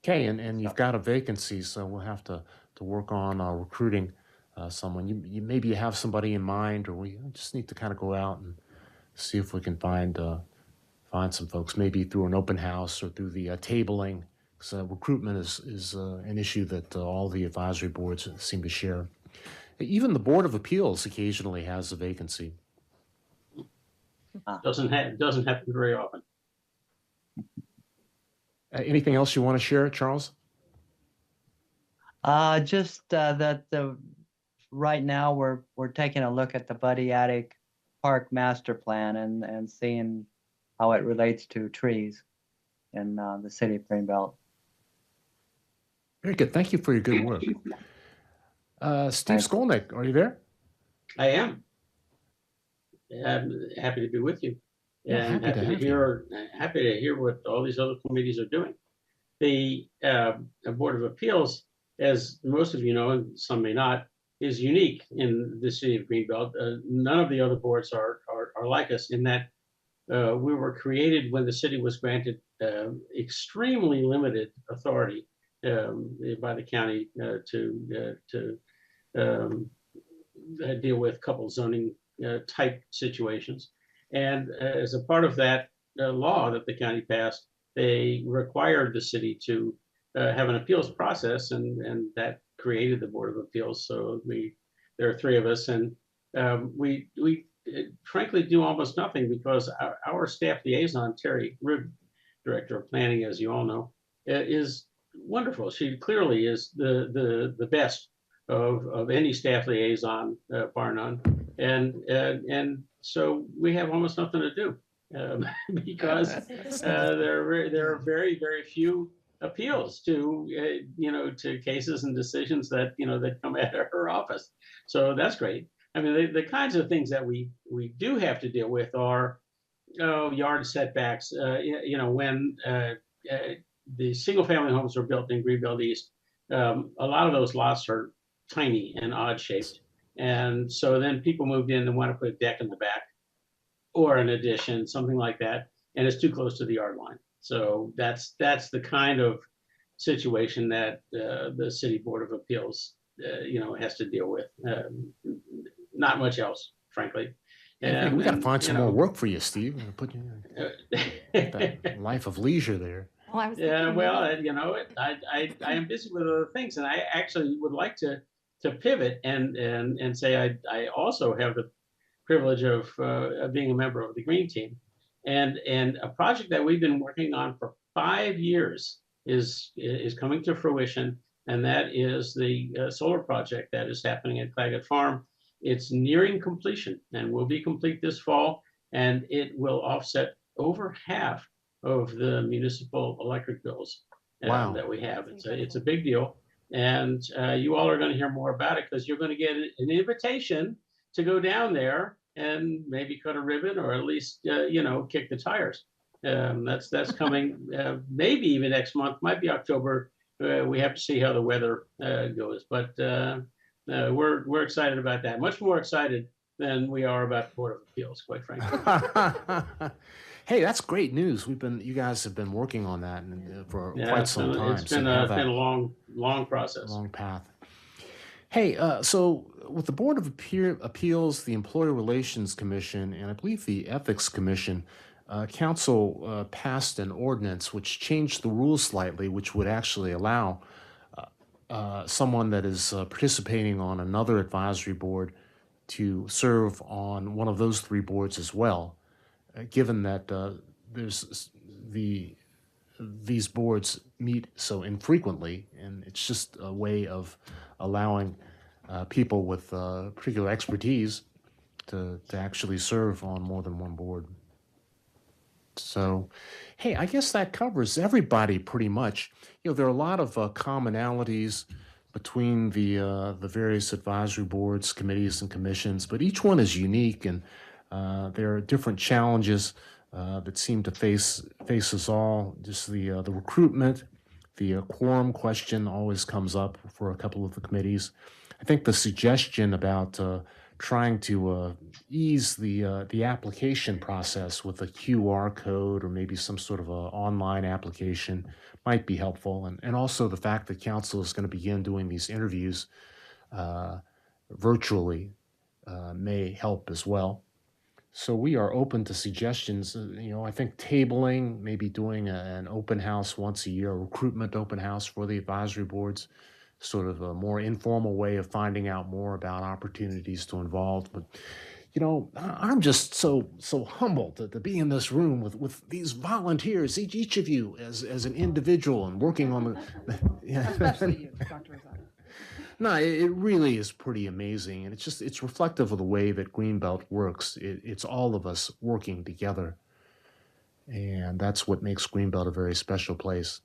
Okay, and you've got a vacancy, so we'll have to work on recruiting someone. You maybe have somebody in mind, or we just need to kind of go out and see if we can find some folks, maybe through an open house or through the tabling. So recruitment is an issue that all the advisory boards seem to share. Even the Board of Appeals occasionally has a vacancy. Doesn't happen very often. Anything else you want to share, Charles? Just that right now we're taking a look at the Buddy Attic Park Master Plan and seeing how it relates to trees in the city of Greenbelt. Very good. Thank you for your good work. Steve Skolnick, are you there? I am. I'm happy to be with you. Yeah, And happy to have happy to hear what all these other committees are doing. The Board of Appeals, as most of you know, and some may not, is unique in the city of Greenbelt. None of the other boards are like us in that we were created when the city was granted extremely limited authority by the county to deal with couple zoning type situations. And as a part of that law that the county passed, they required the city to have an appeals process, and that created the Board of Appeals. So there are three of us, and we frankly do almost nothing because our staff liaison, Terry Ribb, Director of Planning, as you all know, is wonderful. She clearly is the best of any staff liaison, bar none. And so we have almost nothing to do because there are very, very few appeals to to cases and decisions that that come out of her office. So that's great. I mean, the kinds of things that we do have to deal with are yard setbacks. When the single family homes were built in Greenbelt East, a lot of those lots are tiny and odd shaped. And so then people moved in and want to put a deck in the back or an addition, something like that. And it's too close to the yard line. So that's the kind of situation that the City Board of Appeals, has to deal with. Not much else, frankly. Hey, we got to find some more work for you, Steve. Put you in that life of leisure there. Well, I am busy with other things, and I actually would like to pivot and say I also have the privilege of being a member of the Green Team, and a project that we've been working on for 5 years is coming to fruition, and that is the solar project that is happening at Claggett Farm. It's nearing completion and will be complete this fall, and it will offset over half of the municipal electric bills Wow. that we have. It's a big deal. And you all are going to hear more about it because you're going to get an invitation to go down there and maybe cut a ribbon or at least, kick the tires. That's coming maybe even next month, might be October. We have to see how the weather goes. But we're excited about that. Much more excited than we are about the Board of Appeals, quite frankly. Hey, that's great news. You guys have been working on that for quite some time. It's been a long process. Long path. Hey, so with the Board of Appeals, the Employee Relations Commission, and I believe the Ethics Commission, Council passed an ordinance which changed the rules slightly, which would actually allow someone that is participating on another advisory board to serve on one of those three boards as well. Given that these boards meet so infrequently, and it's just a way of allowing people with particular expertise to actually serve on more than one board. So, hey, I guess that covers everybody pretty much. There are a lot of commonalities between the various advisory boards, committees, and commissions, but each one is unique, and there are different challenges that seem to face us all. Just the recruitment, the quorum question always comes up for a couple of the committees. I think the suggestion about trying to ease the application process with a QR code or maybe some sort of a online application might be helpful. And also the fact that council is going to begin doing these interviews virtually may help as well. So we are open to suggestions. I think tabling, maybe doing an open house once a year, a recruitment open house for the advisory boards sort of a more informal way of finding out more about opportunities to involve. But you know, I'm just so humbled to be in this room with these volunteers, each of you as an individual and working on the. Yeah. Especially you, Dr. Rosado. No, it really is pretty amazing, and it's reflective of the way that Greenbelt works. It's all of us working together, and that's what makes Greenbelt a very special place.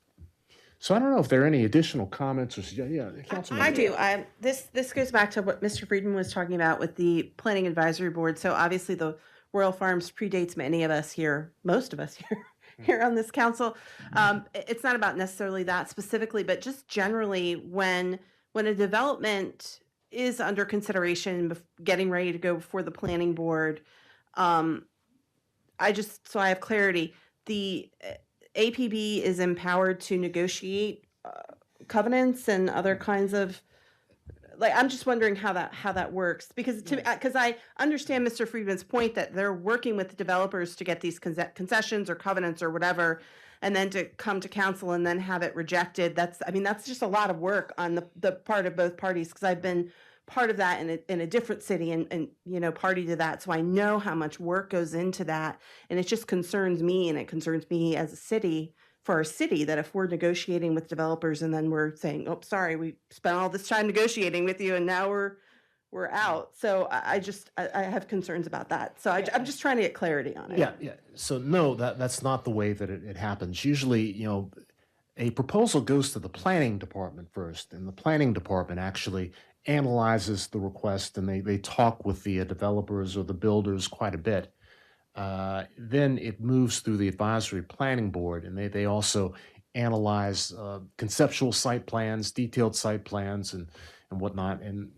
So I don't know if there are any additional comments or Councilman. I do. This goes back to what Mr. Friedman was talking about with the Planning Advisory Board. So obviously the Royal Farms predates many of us here, most of us here on this council. It's not about necessarily that specifically, but just generally when a development is under consideration, getting ready to go before the Planning Board, so I have clarity. The APB is empowered to negotiate covenants and other kinds of, like, I'm just wondering how that works, because I understand Mr. Friedman's point that they're working with the developers to get these concessions or covenants or whatever, and then to come to council and then have it rejected. That's just a lot of work on the part of both parties, because I've been part of that in a different city and party to that, so I know how much work goes into that, and it just concerns me, and it concerns me as a city, for our city, that if we're negotiating with developers and then we're saying, oh, sorry, we spent all this time negotiating with you and now we're out. So I have concerns about that. So I'm just trying to get clarity on it. Yeah. So no, that's not the way that it happens. Usually, a proposal goes to the planning department first, and the planning department actually analyzes the request, and they talk with the developers or the builders quite a bit. Then it moves through the advisory planning board, and they also analyze conceptual site plans, detailed site plans, and whatnot. And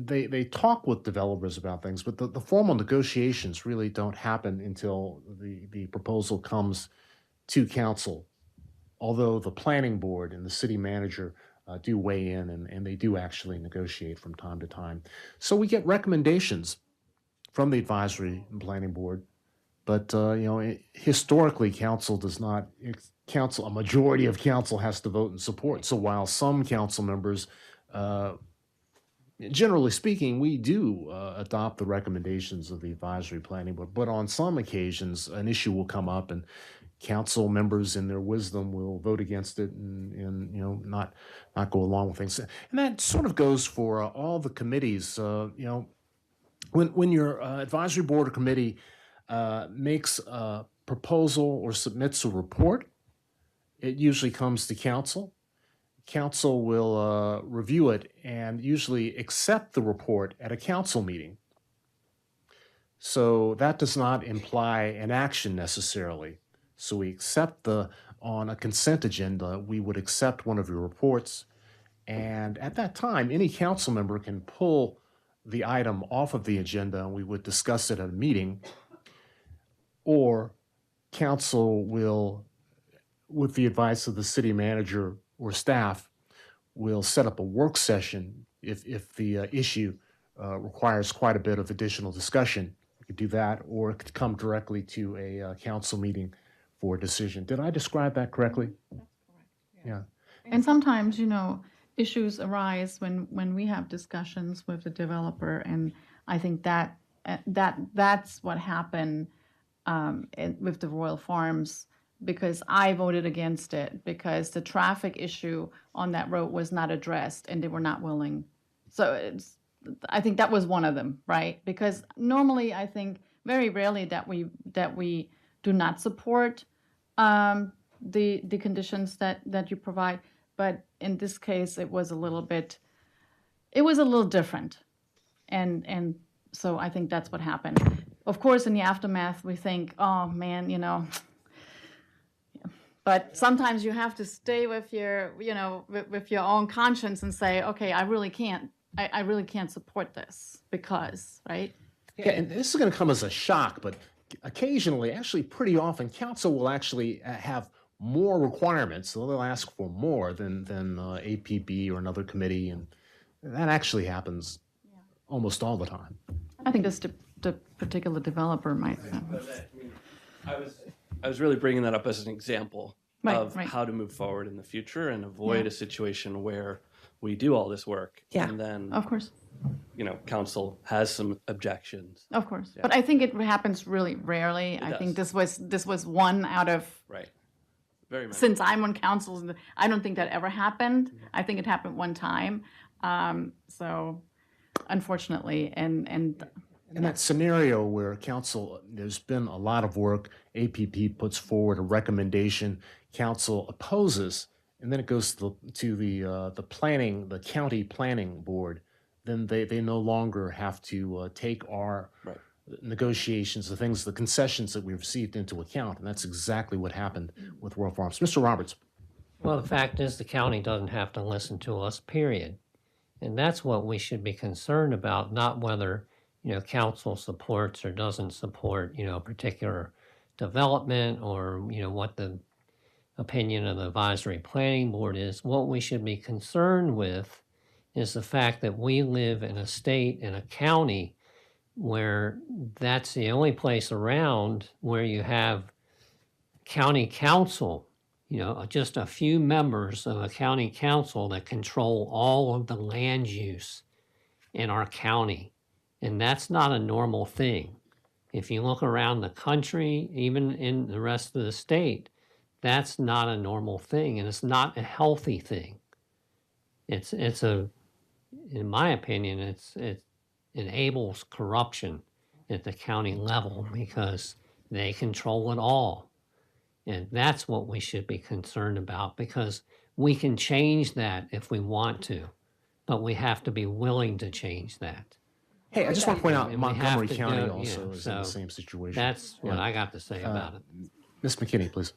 they talk with developers about things, but the formal negotiations really don't happen until the proposal comes to council. Although the planning board and the city manager do weigh in, and they do actually negotiate from time to time. So we get recommendations from the advisory and planning board, but historically, council does not. A majority of council has to vote in support. So while some council members, generally speaking, we do adopt the recommendations of the advisory planning board, but on some occasions, an issue will come up, and council members in their wisdom will vote against it and not go along with things. And that sort of goes for all the committees. When your advisory board or committee makes a proposal or submits a report, it usually comes to council. Council will review it and usually accept the report at a council meeting. So that does not imply an action necessarily. So we accept on a consent agenda, we would accept one of your reports. And at that time, any council member can pull the item off of the agenda, and we would discuss it at a meeting. Or council will, with the advice of the city manager or staff, will set up a work session if the issue requires quite a bit of additional discussion. We could do that, or it could come directly to a council meeting for a decision. Did I describe that correctly? That's correct. Yeah. And sometimes, issues arise when we have discussions with the developer, and I think that's what happened with the Royal Farms, because I voted against it because the traffic issue on that road was not addressed, and they were not willing. So I think that was one of them, right? Because normally, I think very rarely that we do not support the conditions that you provide, but in this case it was a little different, and so I think that's what happened. Of course, in the aftermath we think, oh man, but sometimes you have to stay with your with your own conscience and say, okay, I really can't support this because, right? Yeah, and this is going to come as a shock, but occasionally, actually pretty often, council will actually have more requirements, so they'll ask for more than APB or another committee, and that actually happens almost all the time. I think this the particular developer might. I was really bringing that up as an example Right, of right. how to move forward in the future and avoid Yeah. a situation where we do all this work, Yeah. and then Of course. council has some objections. Of course. Yeah. But I think it happens really rarely. I think this was one out of Right. Very much. since I'm on council, I don't think that ever happened. I think it happened one time. So unfortunately, and In that scenario where council, there's been a lot of work, APP puts forward a recommendation, council opposes, and then it goes to the planning, the county planning board, then they no longer have to take our negotiations, the things, the concessions that we received into account, and that's exactly what happened with Royal Farms. Mr. Roberts. Well, the fact is, the county doesn't have to listen to us, period. And that's what we should be concerned about, not whether, council supports or doesn't support, a particular development or, what the opinion of the advisory planning board is. What we should be concerned with is the fact that we live in a state, in a county, where that's the only place around where you have county council, just a few members of a county council that control all of the land use in our county. And that's not a normal thing. If you look around the country, even in the rest of the state, that's not a normal thing, and it's not a healthy thing. In my opinion, it enables corruption at the county level because they control it all. And that's what we should be concerned about, because we can change that if we want to, but we have to be willing to change that. Hey, I just want to point out And we have Montgomery to County go, also is in the so same situation. That's what I got to say about it. Ms. McKinney, please.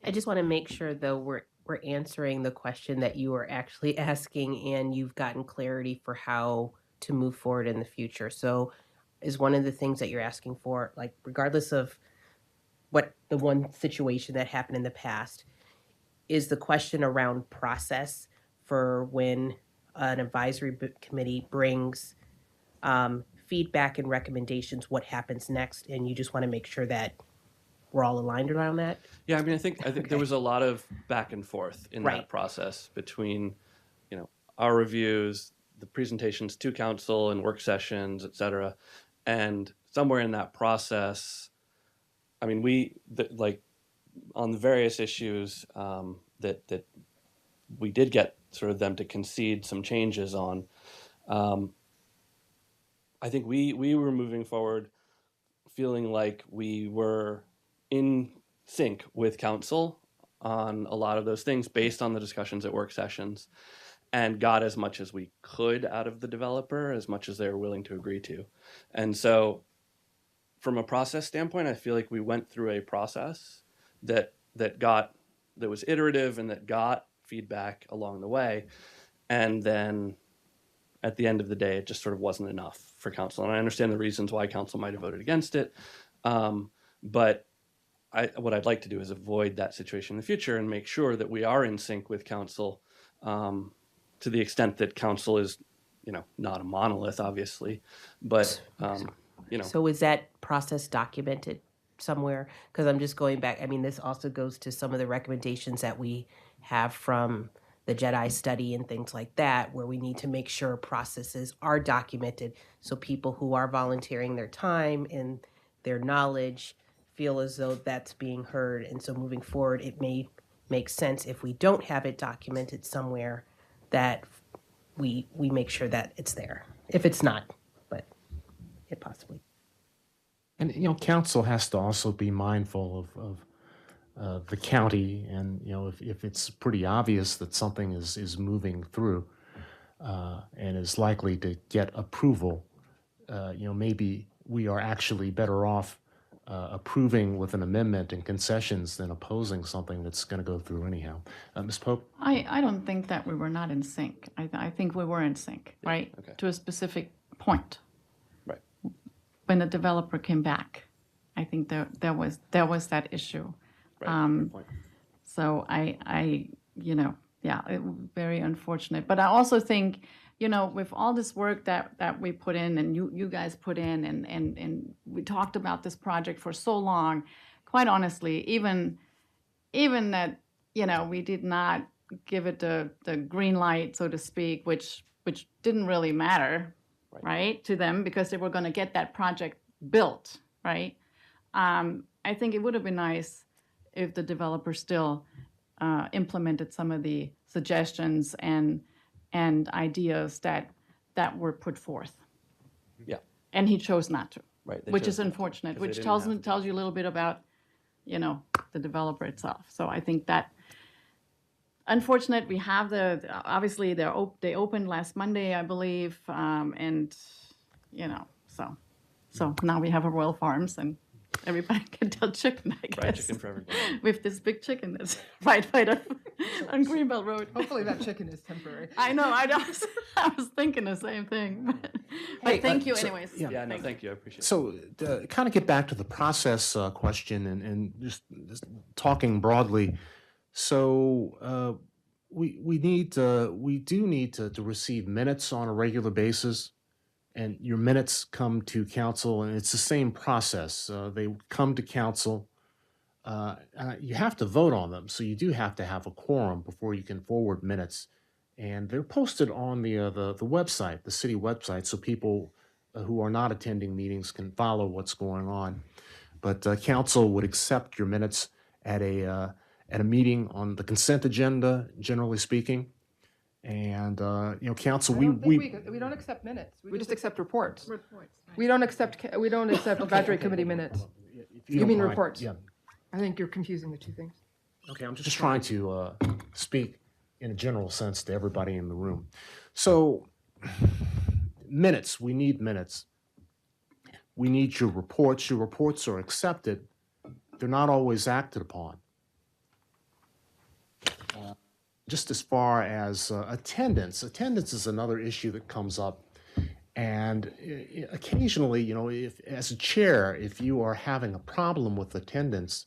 I just want to make sure, though, we're answering the question that you were actually asking, and you've gotten clarity for how to move forward in the future. So is one of the things that you're asking for, like regardless of what the one situation that happened in the past, is the question around process for when an advisory committee brings feedback and recommendations, what happens next? And you just want to make sure that we're all aligned around that? Yeah, I think there was a lot of back and forth in Right. that process between, our reviews, the presentations to council and work sessions, et cetera. And somewhere in that process, on the various issues that we did get sort of them to concede some changes on, I think we were moving forward feeling like we were in sync with council on a lot of those things based on the discussions at work sessions, and got as much as we could out of the developer, as much as they were willing to agree to. And so from a process standpoint, I feel like we went through a process that was iterative and that got feedback along the way. And then at the end of the day, it just sort of wasn't enough for council. And I understand the reasons why council might have voted against it. But what I'd like to do is avoid that situation in the future and make sure that we are in sync with council, to the extent that council is, not a monolith, obviously, but, So is that process documented somewhere? Because I'm just going back. I mean, this also goes to some of the recommendations that we have from the JEDI study and things like that, where we need to make sure processes are documented so people who are volunteering their time and their knowledge feel as though that's being heard. And so moving forward, it may make sense if we don't have it documented somewhere that we make sure that it's there. If it's not, but it possibly. And, council has to also be mindful of the county, and, if it's pretty obvious that something is moving through and is likely to get approval, maybe we are actually better off approving with an amendment and concessions than opposing something that's going to go through anyhow. Ms. Pope? I don't think that we were not in sync. I think we were in sync, right? Okay. To a specific point. Right. When the developer came back, I think there was that issue. Right, good point. So very unfortunate. But I also think, with all this work that we put in and you guys put in and we talked about this project for so long, quite honestly, even that, we did not give it the green light, so to speak, which didn't really matter, right, to them because they were going to get that project built, right? I think it would have been nice if the developer still implemented some of the suggestions and ideas that were put forth. Yeah. And he chose not to. Right. they Which chose is not to, unfortunate, 'cause they which didn't tells you a little bit about, the developer itself. So I think that, unfortunate, we have obviously they opened last Monday, I believe, and, so now we have a Royal Farms and everybody can tell chicken, I guess. Fried chicken for everybody. With this big chicken that's right on Greenbelt Road. Hopefully that chicken is temporary. I know, I was thinking the same thing, but Hey, thank you so- anyways. Yeah, no, thank you. I appreciate it. So, kind of get back to the process question and just talking broadly. So, we do need to receive minutes on a regular basis, and your minutes come to council, and it's the same process. They come to council. You have to vote on them, so you do have to have a quorum before you can forward minutes, and they're posted on the website, the city website, so people who are not attending meetings can follow what's going on. But council would accept your minutes at a meeting on the consent agenda, generally speaking. And council, I don't think we don't accept minutes. We just accept reports. We don't accept advisory committee minutes. if You don't mean mind, reports? Yeah. I think you're confusing the two things. Okay, I'm just trying to speak in a general sense to everybody in the room. So, minutes, we need minutes. We need your reports. Your reports are accepted. They're not always acted upon. Just as far as attendance is another issue that comes up. And occasionally, if as a chair, if you are having a problem with attendance,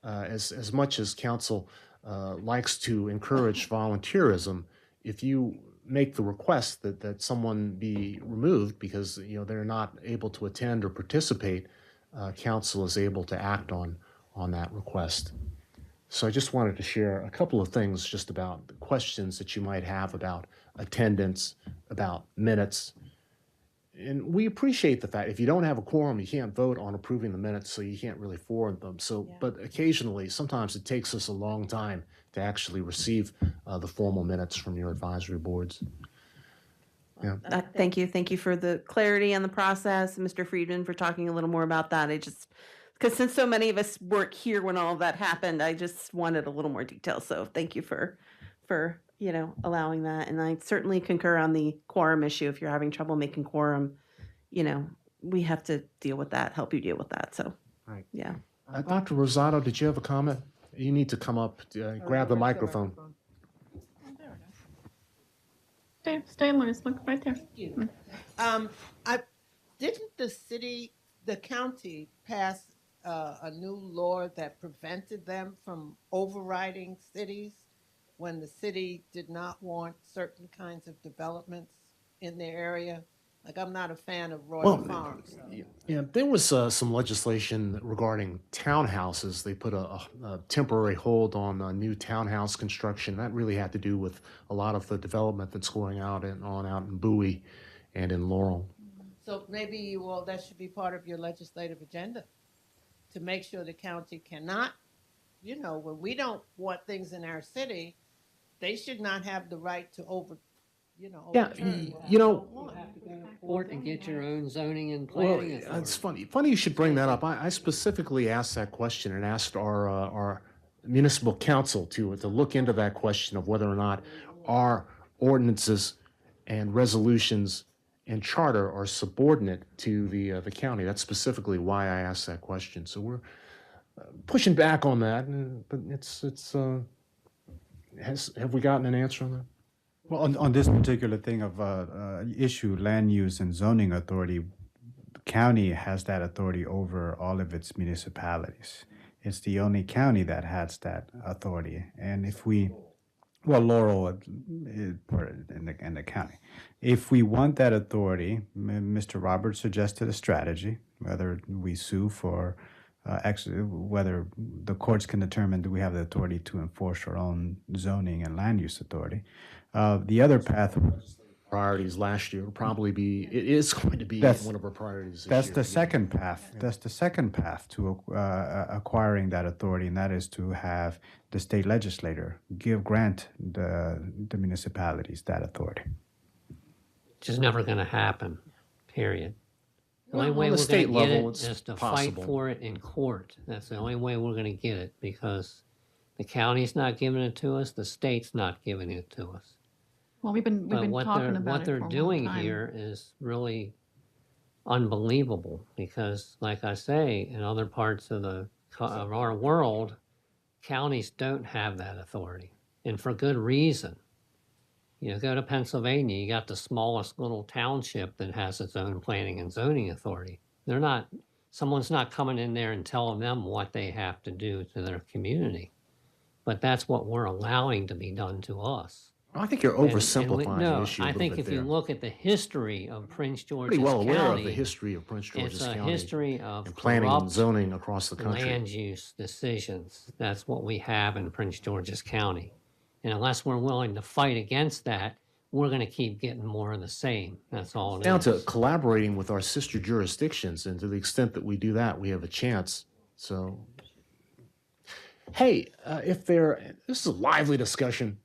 as much as council likes to encourage volunteerism, if you make the request that someone be removed because they're not able to attend or participate, council is able to act on that request. So I just wanted to share a couple of things just about the questions that you might have about attendance, about minutes. And we appreciate the fact if you don't have a quorum, you can't vote on approving the minutes, so you can't really forward them. So, but occasionally, sometimes it takes us a long time to actually receive the formal minutes from your advisory boards. Yeah. Thank you for the clarity on the process, Mr. Friedman, for talking a little more about that. Because since so many of us weren't here when all of that happened, I just wanted a little more detail. So thank you for allowing that. And I certainly concur on the quorum issue. If you're having trouble making quorum, we have to deal with that, help you deal with that. So, Right. yeah. Dr. Rosado, did you have a comment? You need to come up, grab the microphone. Stay, Lois, look right there. Didn't the county pass a new law that prevented them from overriding cities when the city did not want certain kinds of developments in their area? Like, I'm not a fan of Royal Farms. Yeah, there was some legislation regarding townhouses. They put a temporary hold on new townhouse construction. That really had to do with a lot of the development that's going out in Bowie and in Laurel. So maybe, that should be part of your legislative agenda, to make sure the county cannot, when we don't want things in our city, they should not have the right to Yeah, Court and get your own zoning and well, planning. it's funny. Funny you should bring that up. I specifically asked that question and asked our municipal council to look into that question of whether or not our ordinances and resolutions and charter are subordinate to the county. That's specifically why I asked that question. So we're pushing back on that, but have we gotten an answer on that? Well, on this particular thing of issue, land use and zoning authority, the county has that authority over all of its municipalities. It's the only county that has that authority. And if Laurel in the county. If we want that authority, Mr. Roberts suggested a strategy, whether we sue for whether the courts can determine do we have the authority to enforce our own zoning and land use authority. The other path. Priorities last year will probably be, it is going to be That's- one of our priorities this That's year. the second path. That's the second path to acquiring that authority, and that is to have the state legislator grant the municipalities that authority. Which is never going to happen, period. The only Well, way on the we're state going to get level, it it's is to possible. fight for it in court. That's the only way we're going to get it, because the county's not giving it to us, the state's not giving it to us. Well, we've been But talking about what it they're for a long doing time. here is really unbelievable, because like I say, in other parts of of our world, counties don't have that authority, and for good reason. You know, go to Pennsylvania, you got the smallest little township that has its own planning and zoning authority. Someone's not coming in there and telling them what they have to do to their community. But that's what we're allowing to be done to us. I think you're oversimplifying the No, issue a I little think bit if you there. look at the history of Prince George's Pretty well aware County, of the history of Prince George's it's a County history of and planning and corrupt zoning across the country. land use decisions. That's what we have in Prince George's County. And unless we're willing to fight against that, we're going to keep getting more of the same. That's all it is. Down to collaborating with our sister jurisdictions, and to the extent that we do that, we have a chance. So, hey, this is a lively discussion.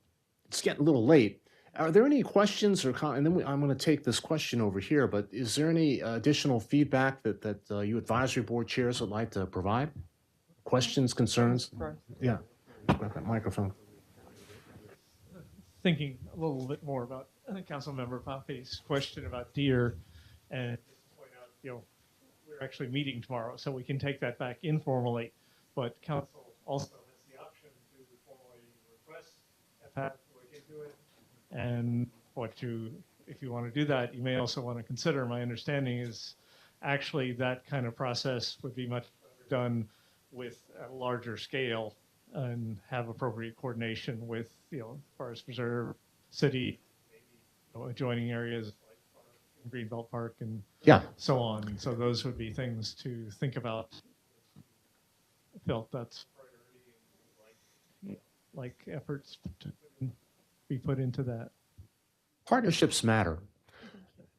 It's getting a little late. Are there any questions or and then I'm going to take this question over here, but is there any additional feedback that you advisory board chairs would like to provide? Questions, concerns? Yeah, grab that microphone. Thinking a little bit more about Councilmember Pompey's question about deer, and point out, we're actually meeting tomorrow, so we can take that back informally. But council also has the option to formally request FHAP to look into it. And if you want to do that, you may also want to consider, my understanding is actually that kind of process would be much better done with a larger scale and have appropriate coordination with, Forest Preserve, city, maybe, adjoining areas like Greenbelt Park and so on. So those would be things to think about. I felt that's priority, like efforts to be put into that. Partnerships matter,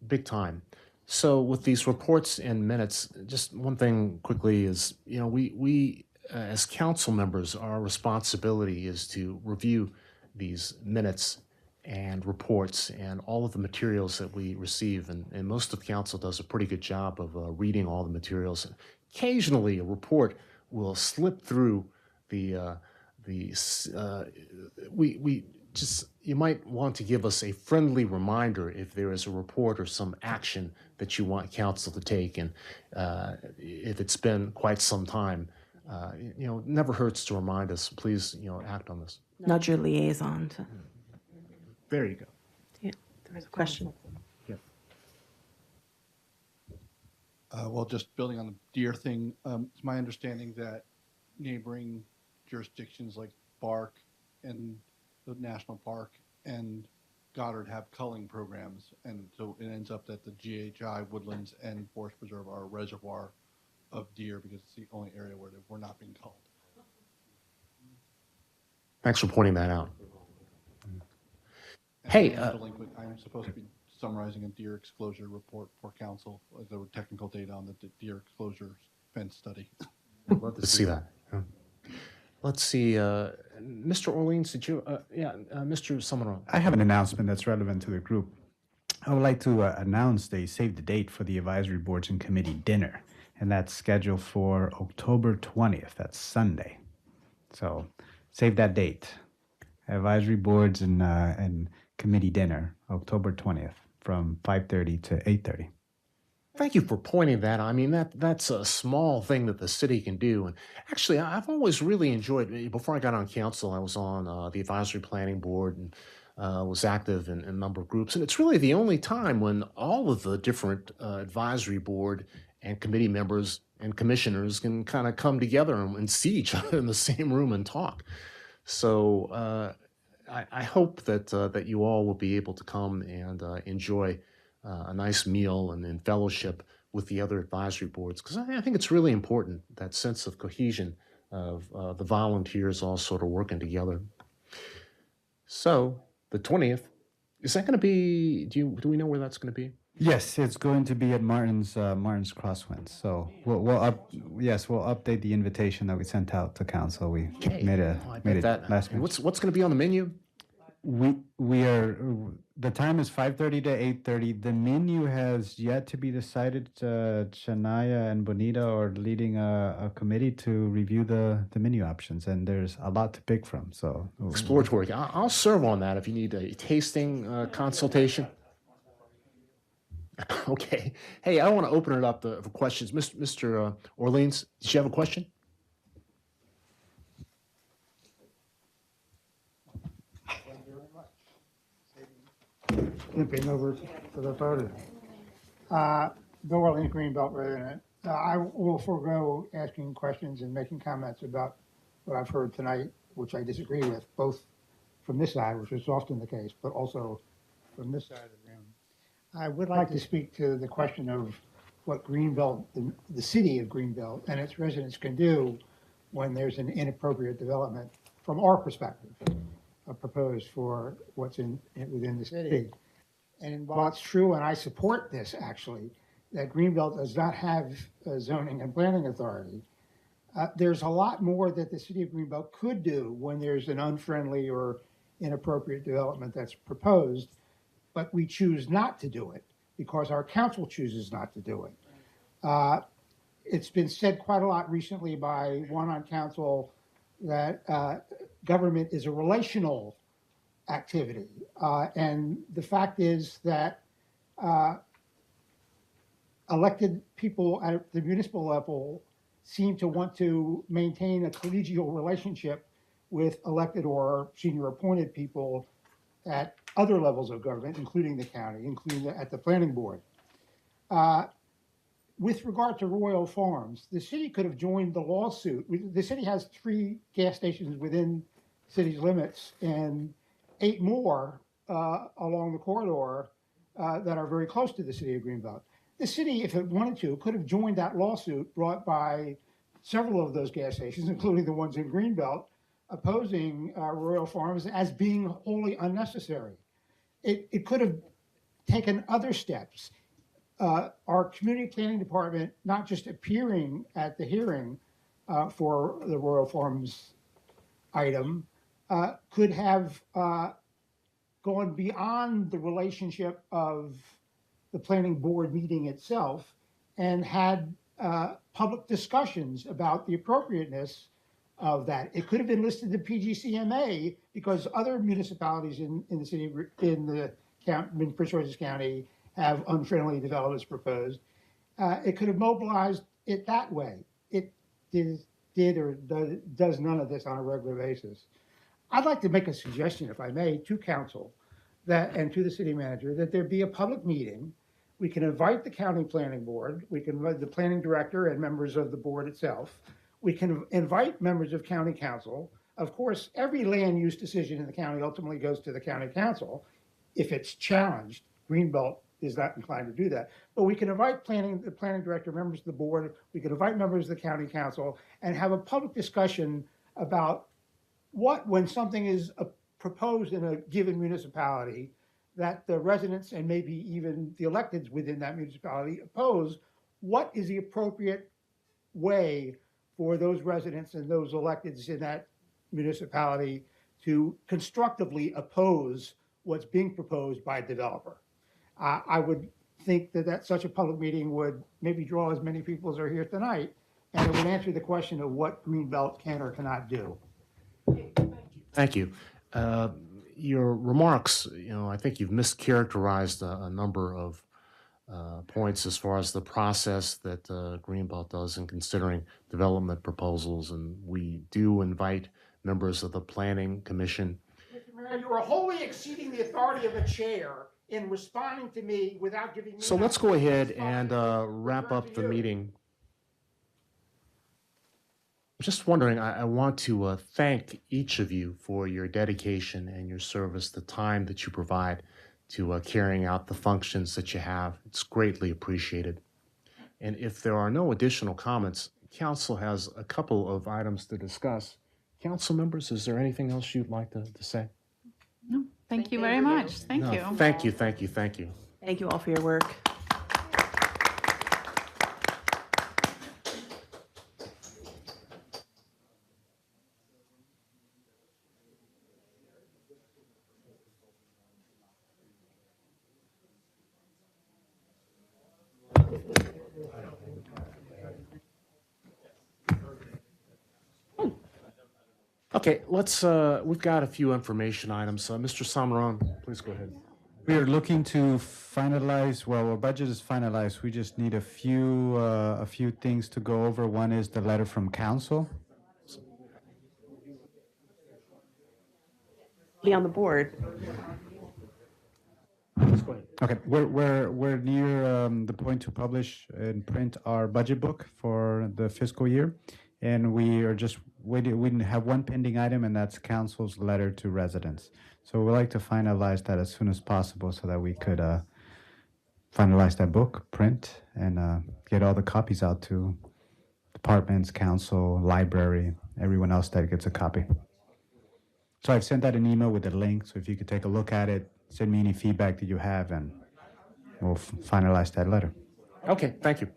big time. So with these reports and minutes, just one thing quickly is, we as council members, our responsibility is to review these minutes and reports and all of the materials that we receive. And most of council does a pretty good job of reading all the materials. Occasionally, a report will slip through you might want to give us a friendly reminder if there is a report or some action that you want council to take. And if it's been quite some time, it never hurts to remind us, please, act on this. Nudge your liaison to. There you go. Yeah, there was a question. Well, just building on the deer thing, it's my understanding that neighboring jurisdictions like Bark and the National Park and Goddard have culling programs, and so it ends up that the GHI Woodlands and Forest Preserve are a reservoir of deer because it's the only area where we're not being culled. Thanks for pointing that out. And Hey, delinquent, I'm supposed to be summarizing a deer exposure report for council. There were technical data on the deer exposure fence study. Love to see that. Yeah. Let's see, Mr. Orleans, did you, Mr. Summerall. I have an announcement that's relevant to the group. I would like to announce the save the date for the advisory boards and committee dinner, and that's scheduled for October 20th. That's Sunday. So save that date. Advisory boards and committee dinner, October 20th, from 5:30 to 8:30. Thank you for pointing that out. I mean, that's a small thing that the city can do. And actually, I've always really enjoyed, before I got on council, I was on the advisory planning board and was active in a number of groups. And it's really the only time when all of the different advisory board and committee members and commissioners can kind of come together and see each other in the same room and talk. So I hope that you all will be able to come and enjoy a nice meal and fellowship with the other advisory boards, because I think it's really important, that sense of cohesion of the volunteers all sort of working together. So the 20th, is that going to be, do we know where that's going to be? Yes, it's going to be at Martin's Crosswinds. So we'll update the invitation that we sent out to council. We made it last And minute. what's going to be on the menu? We are, the time is 5:30 to 8:30. The menu has yet to be decided. Shania and Bonita are leading a committee to review the menu options, and there's a lot to pick from. So Exploratory. I'll serve on that if you need a tasting consultation. Okay. Hey, I want to open it up for questions. Mr. Orleans, did you have a question? Flipping over to the photo. Bill Orleans, Greenbelt resident. I will forego asking questions and making comments about what I've heard tonight, which I disagree with, both from this side, which is often the case, but also from this side of the room. I would like to speak to the question of what Greenbelt, the city of Greenbelt and its residents can do when there's an inappropriate development from our perspective proposed for what's within the city. And while it's true, and I support this actually, that Greenbelt does not have a zoning and planning authority, there's a lot more that the city of Greenbelt could do when there's an unfriendly or inappropriate development that's proposed, but we choose not to do it because our council chooses not to do it. It's been said quite a lot recently by one on council that government is a relational activity. And the fact is that elected people at the municipal level seem to want to maintain a collegial relationship with elected or senior appointed people at other levels of government, including the county, including at the planning board. With regard to Royal Farms, the city could have joined the lawsuit. The city has 3 gas stations within city's limits and 8 more along the corridor that are very close to the city of Greenbelt. The city, if it wanted to, could have joined that lawsuit brought by several of those gas stations, including the ones in Greenbelt, opposing Royal Farms as being wholly unnecessary. It could have taken other steps. Our community planning department, not just appearing at the hearing for the Royal Farms item, could have gone beyond the relationship of the planning board meeting itself and had public discussions about the appropriateness of that. It could have been listed to PGCMA because other municipalities in the city, in Prince George's County, have unfriendly developments proposed. It could have mobilized it that way. It did or does none of this on a regular basis. I'd like to make a suggestion, if I may, to council and to the city manager, that there be a public meeting. We can invite the county planning board, we can invite the planning director and members of the board itself. We can invite members of county council. Of course, every land use decision in the county ultimately goes to the county council. If it's challenged, Greenbelt is not inclined to do that. But we can invite the planning director, members of the board, we can invite members of the county council and have a public discussion about when something is proposed in a given municipality that the residents and maybe even the electeds within that municipality oppose, what is the appropriate way for those residents and those electeds in that municipality to constructively oppose what's being proposed by a developer. I would think that such a public meeting would maybe draw as many people as are here tonight, and it would answer the question of what Greenbelt can or cannot do. Thank you. Your remarks, I think you've mischaracterized a number of points as far as the process that Greenbelt does in considering development proposals, and we do invite members of the Planning Commission. Mr. Mayor, you are wholly exceeding the authority of a chair in responding to me without giving me. So let's go ahead and wrap up the meeting. I'm just wondering, I want to thank each of you for your dedication and your service, the time that you provide to carrying out the functions that you have. It's greatly appreciated. And if there are no additional comments, council has a couple of items to discuss. Council members, is there anything else you'd like to say? No, thank you very much. Thank No, you. Thank you, thank you, thank you. Thank you all for your work. Okay, we've got a few information items. Mr. Samaran, please go ahead. We are looking to finalize, well, our budget is finalized. We just need a few things to go over. One is the letter from council. Be on the board. Okay, we're near the point to publish and print our budget book for the fiscal year. And we are just waiting, we have one pending item, and that's council's letter to residents. So we'd like to finalize that as soon as possible so that we could finalize that book, print, and get all the copies out to departments, council, library, everyone else that gets a copy. So I've sent out an email with a link, so if you could take a look at it, send me any feedback that you have, and we'll finalize that letter. Okay, thank you.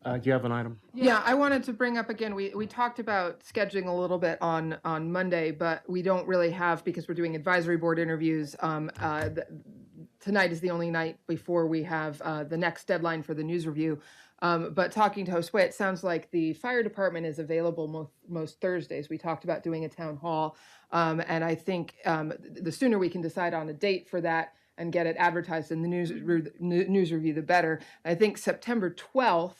Do you have an item? Yeah, I wanted to bring up again, we talked about scheduling a little bit on Monday, but we don't really have, because we're doing advisory board interviews. Tonight is the only night before we have the next deadline for the news review. But talking to Josue, it sounds like the fire department is available most Thursdays. We talked about doing a town hall. And I think the sooner we can decide on a date for that and get it advertised in the news review, the better. I think September 12th,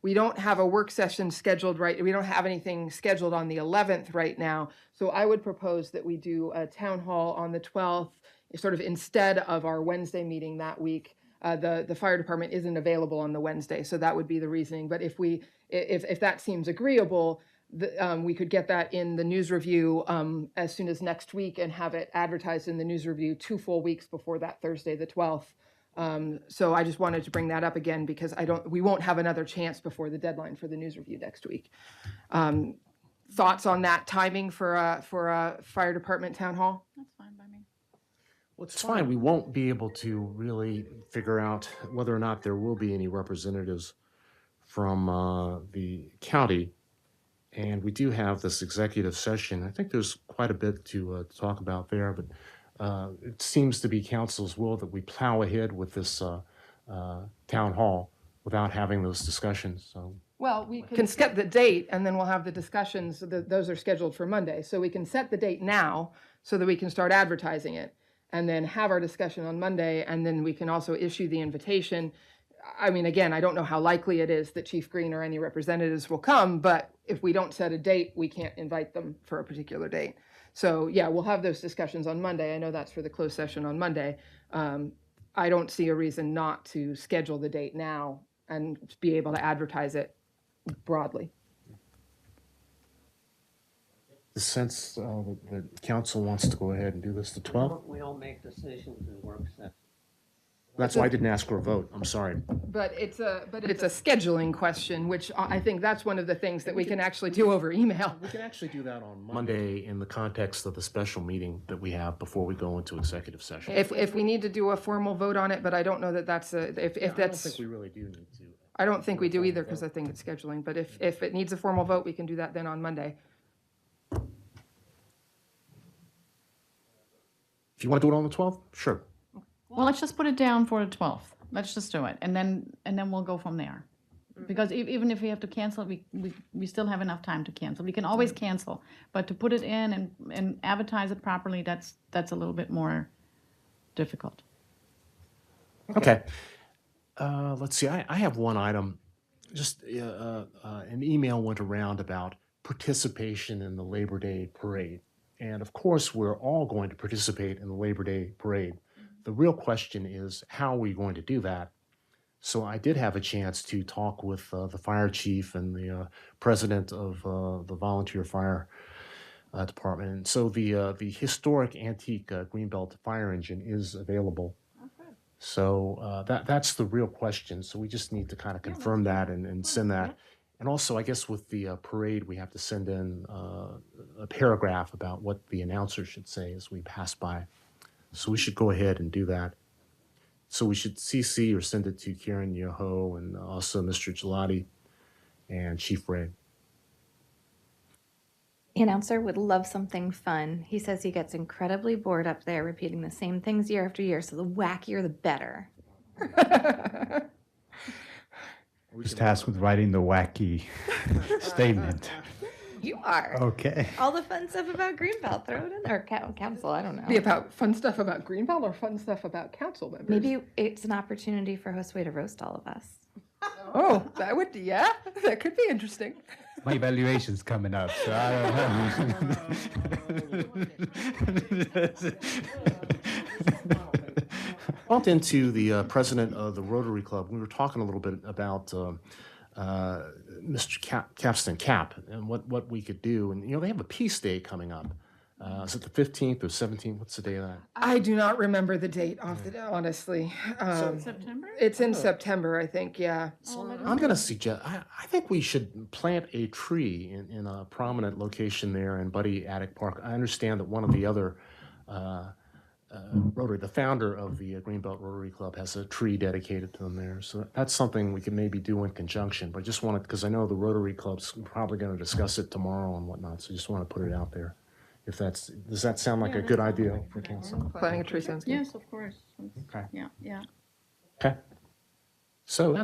we don't have a work session scheduled we don't have anything scheduled on the 11th right now. So I would propose that we do a town hall on the 12th, sort of instead of our Wednesday meeting that week. The fire department isn't available on the Wednesday, so that would be the reasoning. But if that seems agreeable, we could get that in the news review as soon as next week and have it advertised in the news review 2 full weeks before that Thursday, the 12th. So I just wanted to bring that up again because we won't have another chance before the deadline for the news review next week. Thoughts on that timing for a fire department town hall? That's fine by me. Well, it's fine. We won't be able to really figure out whether or not there will be any representatives from the county. And we do have this executive session. I think there's quite a bit to talk about there, but it seems to be council's will that we plow ahead with this town hall without having those discussions. So. Well, we can set the date and then we'll have the discussions. Those are scheduled for Monday. So we can set the date now so that we can start advertising it and then have our discussion on Monday. And then we can also issue the invitation. I mean, again, I don't know how likely it is that Chief Green or any representatives will come, but if we don't set a date, we can't invite them for a particular date. So yeah, we'll have those discussions on Monday. I know that's for the closed session on Monday. I don't see a reason not to schedule the date now and be able to advertise it broadly. The sense that the council wants to go ahead and do this the 12th? We don't make decisions in work sessions. That's why I didn't ask for a vote. I'm sorry. But it's a scheduling question, which I think that's one of the things that we can actually do over email. We can actually do that on Monday in the context of the special meeting that we have before we go into executive session. If we need to do a formal vote on it, but I don't know that that's if I that's. don't think we really do need to. I don't think we do either because I think it's scheduling. But if it needs a formal vote, we can do that then on Monday. If you want to do it on the 12th, sure. Well, let's just put it down for the 12th. Let's just do it, and then we'll go from there. Because even if we have to cancel, we still have enough time to cancel. We can always cancel, but to put it in and advertise it properly, that's a little bit more difficult. Okay. Let's see. I have one item. Just an email went around about participation in the Labor Day parade. And of course, we're all going to participate in the Labor Day parade. The real question is, how are we going to do that? So I did have a chance to talk with the fire chief and the president of the volunteer fire department. And so the historic antique Greenbelt fire engine is available. So that's the real question. So we just need to kind of confirm that and send that. And also, I guess with the parade, we have to send in a paragraph about what the announcer should say as we pass by. So we should go ahead and do that. So we should CC or send it to Karen Yoho and also Mr. Gelati and Chief Ray. The announcer would love something fun. He says he gets incredibly bored up there repeating the same things year after year, so the wackier the better. Just tasked with writing the wacky statement. You are. Okay. All the fun stuff about Greenbelt, throw it in there. Council, I don't know. Be about fun stuff about Greenbelt or fun stuff about council members? Maybe it's an opportunity for Josue to roast all of us. Oh, that would, yeah, that could be interesting. My evaluation's coming up, so I don't know. Bumped into the president of the Rotary Club. We were talking a little bit about Mr. Capstan Cap and what we could do. And, they have a Peace Day coming up. Is it the 15th or 17th? What's the day of that? I do not remember the date honestly. September? It's in September, I think, yeah. I'm going to suggest, I think we should plant a tree in a prominent location there in Buddy Attic Park. I understand that one of the other Rotary, the founder of the Greenbelt Rotary Club, has a tree dedicated to them there. So that's something we can maybe do in conjunction. But I just wanted, because I know the Rotary Club's probably going to discuss it tomorrow and whatnot. So just want to put it out there. If does that sound like a good idea for council? Planting a tree sounds good. Yes, of course. Okay. Yeah, yeah. Okay. So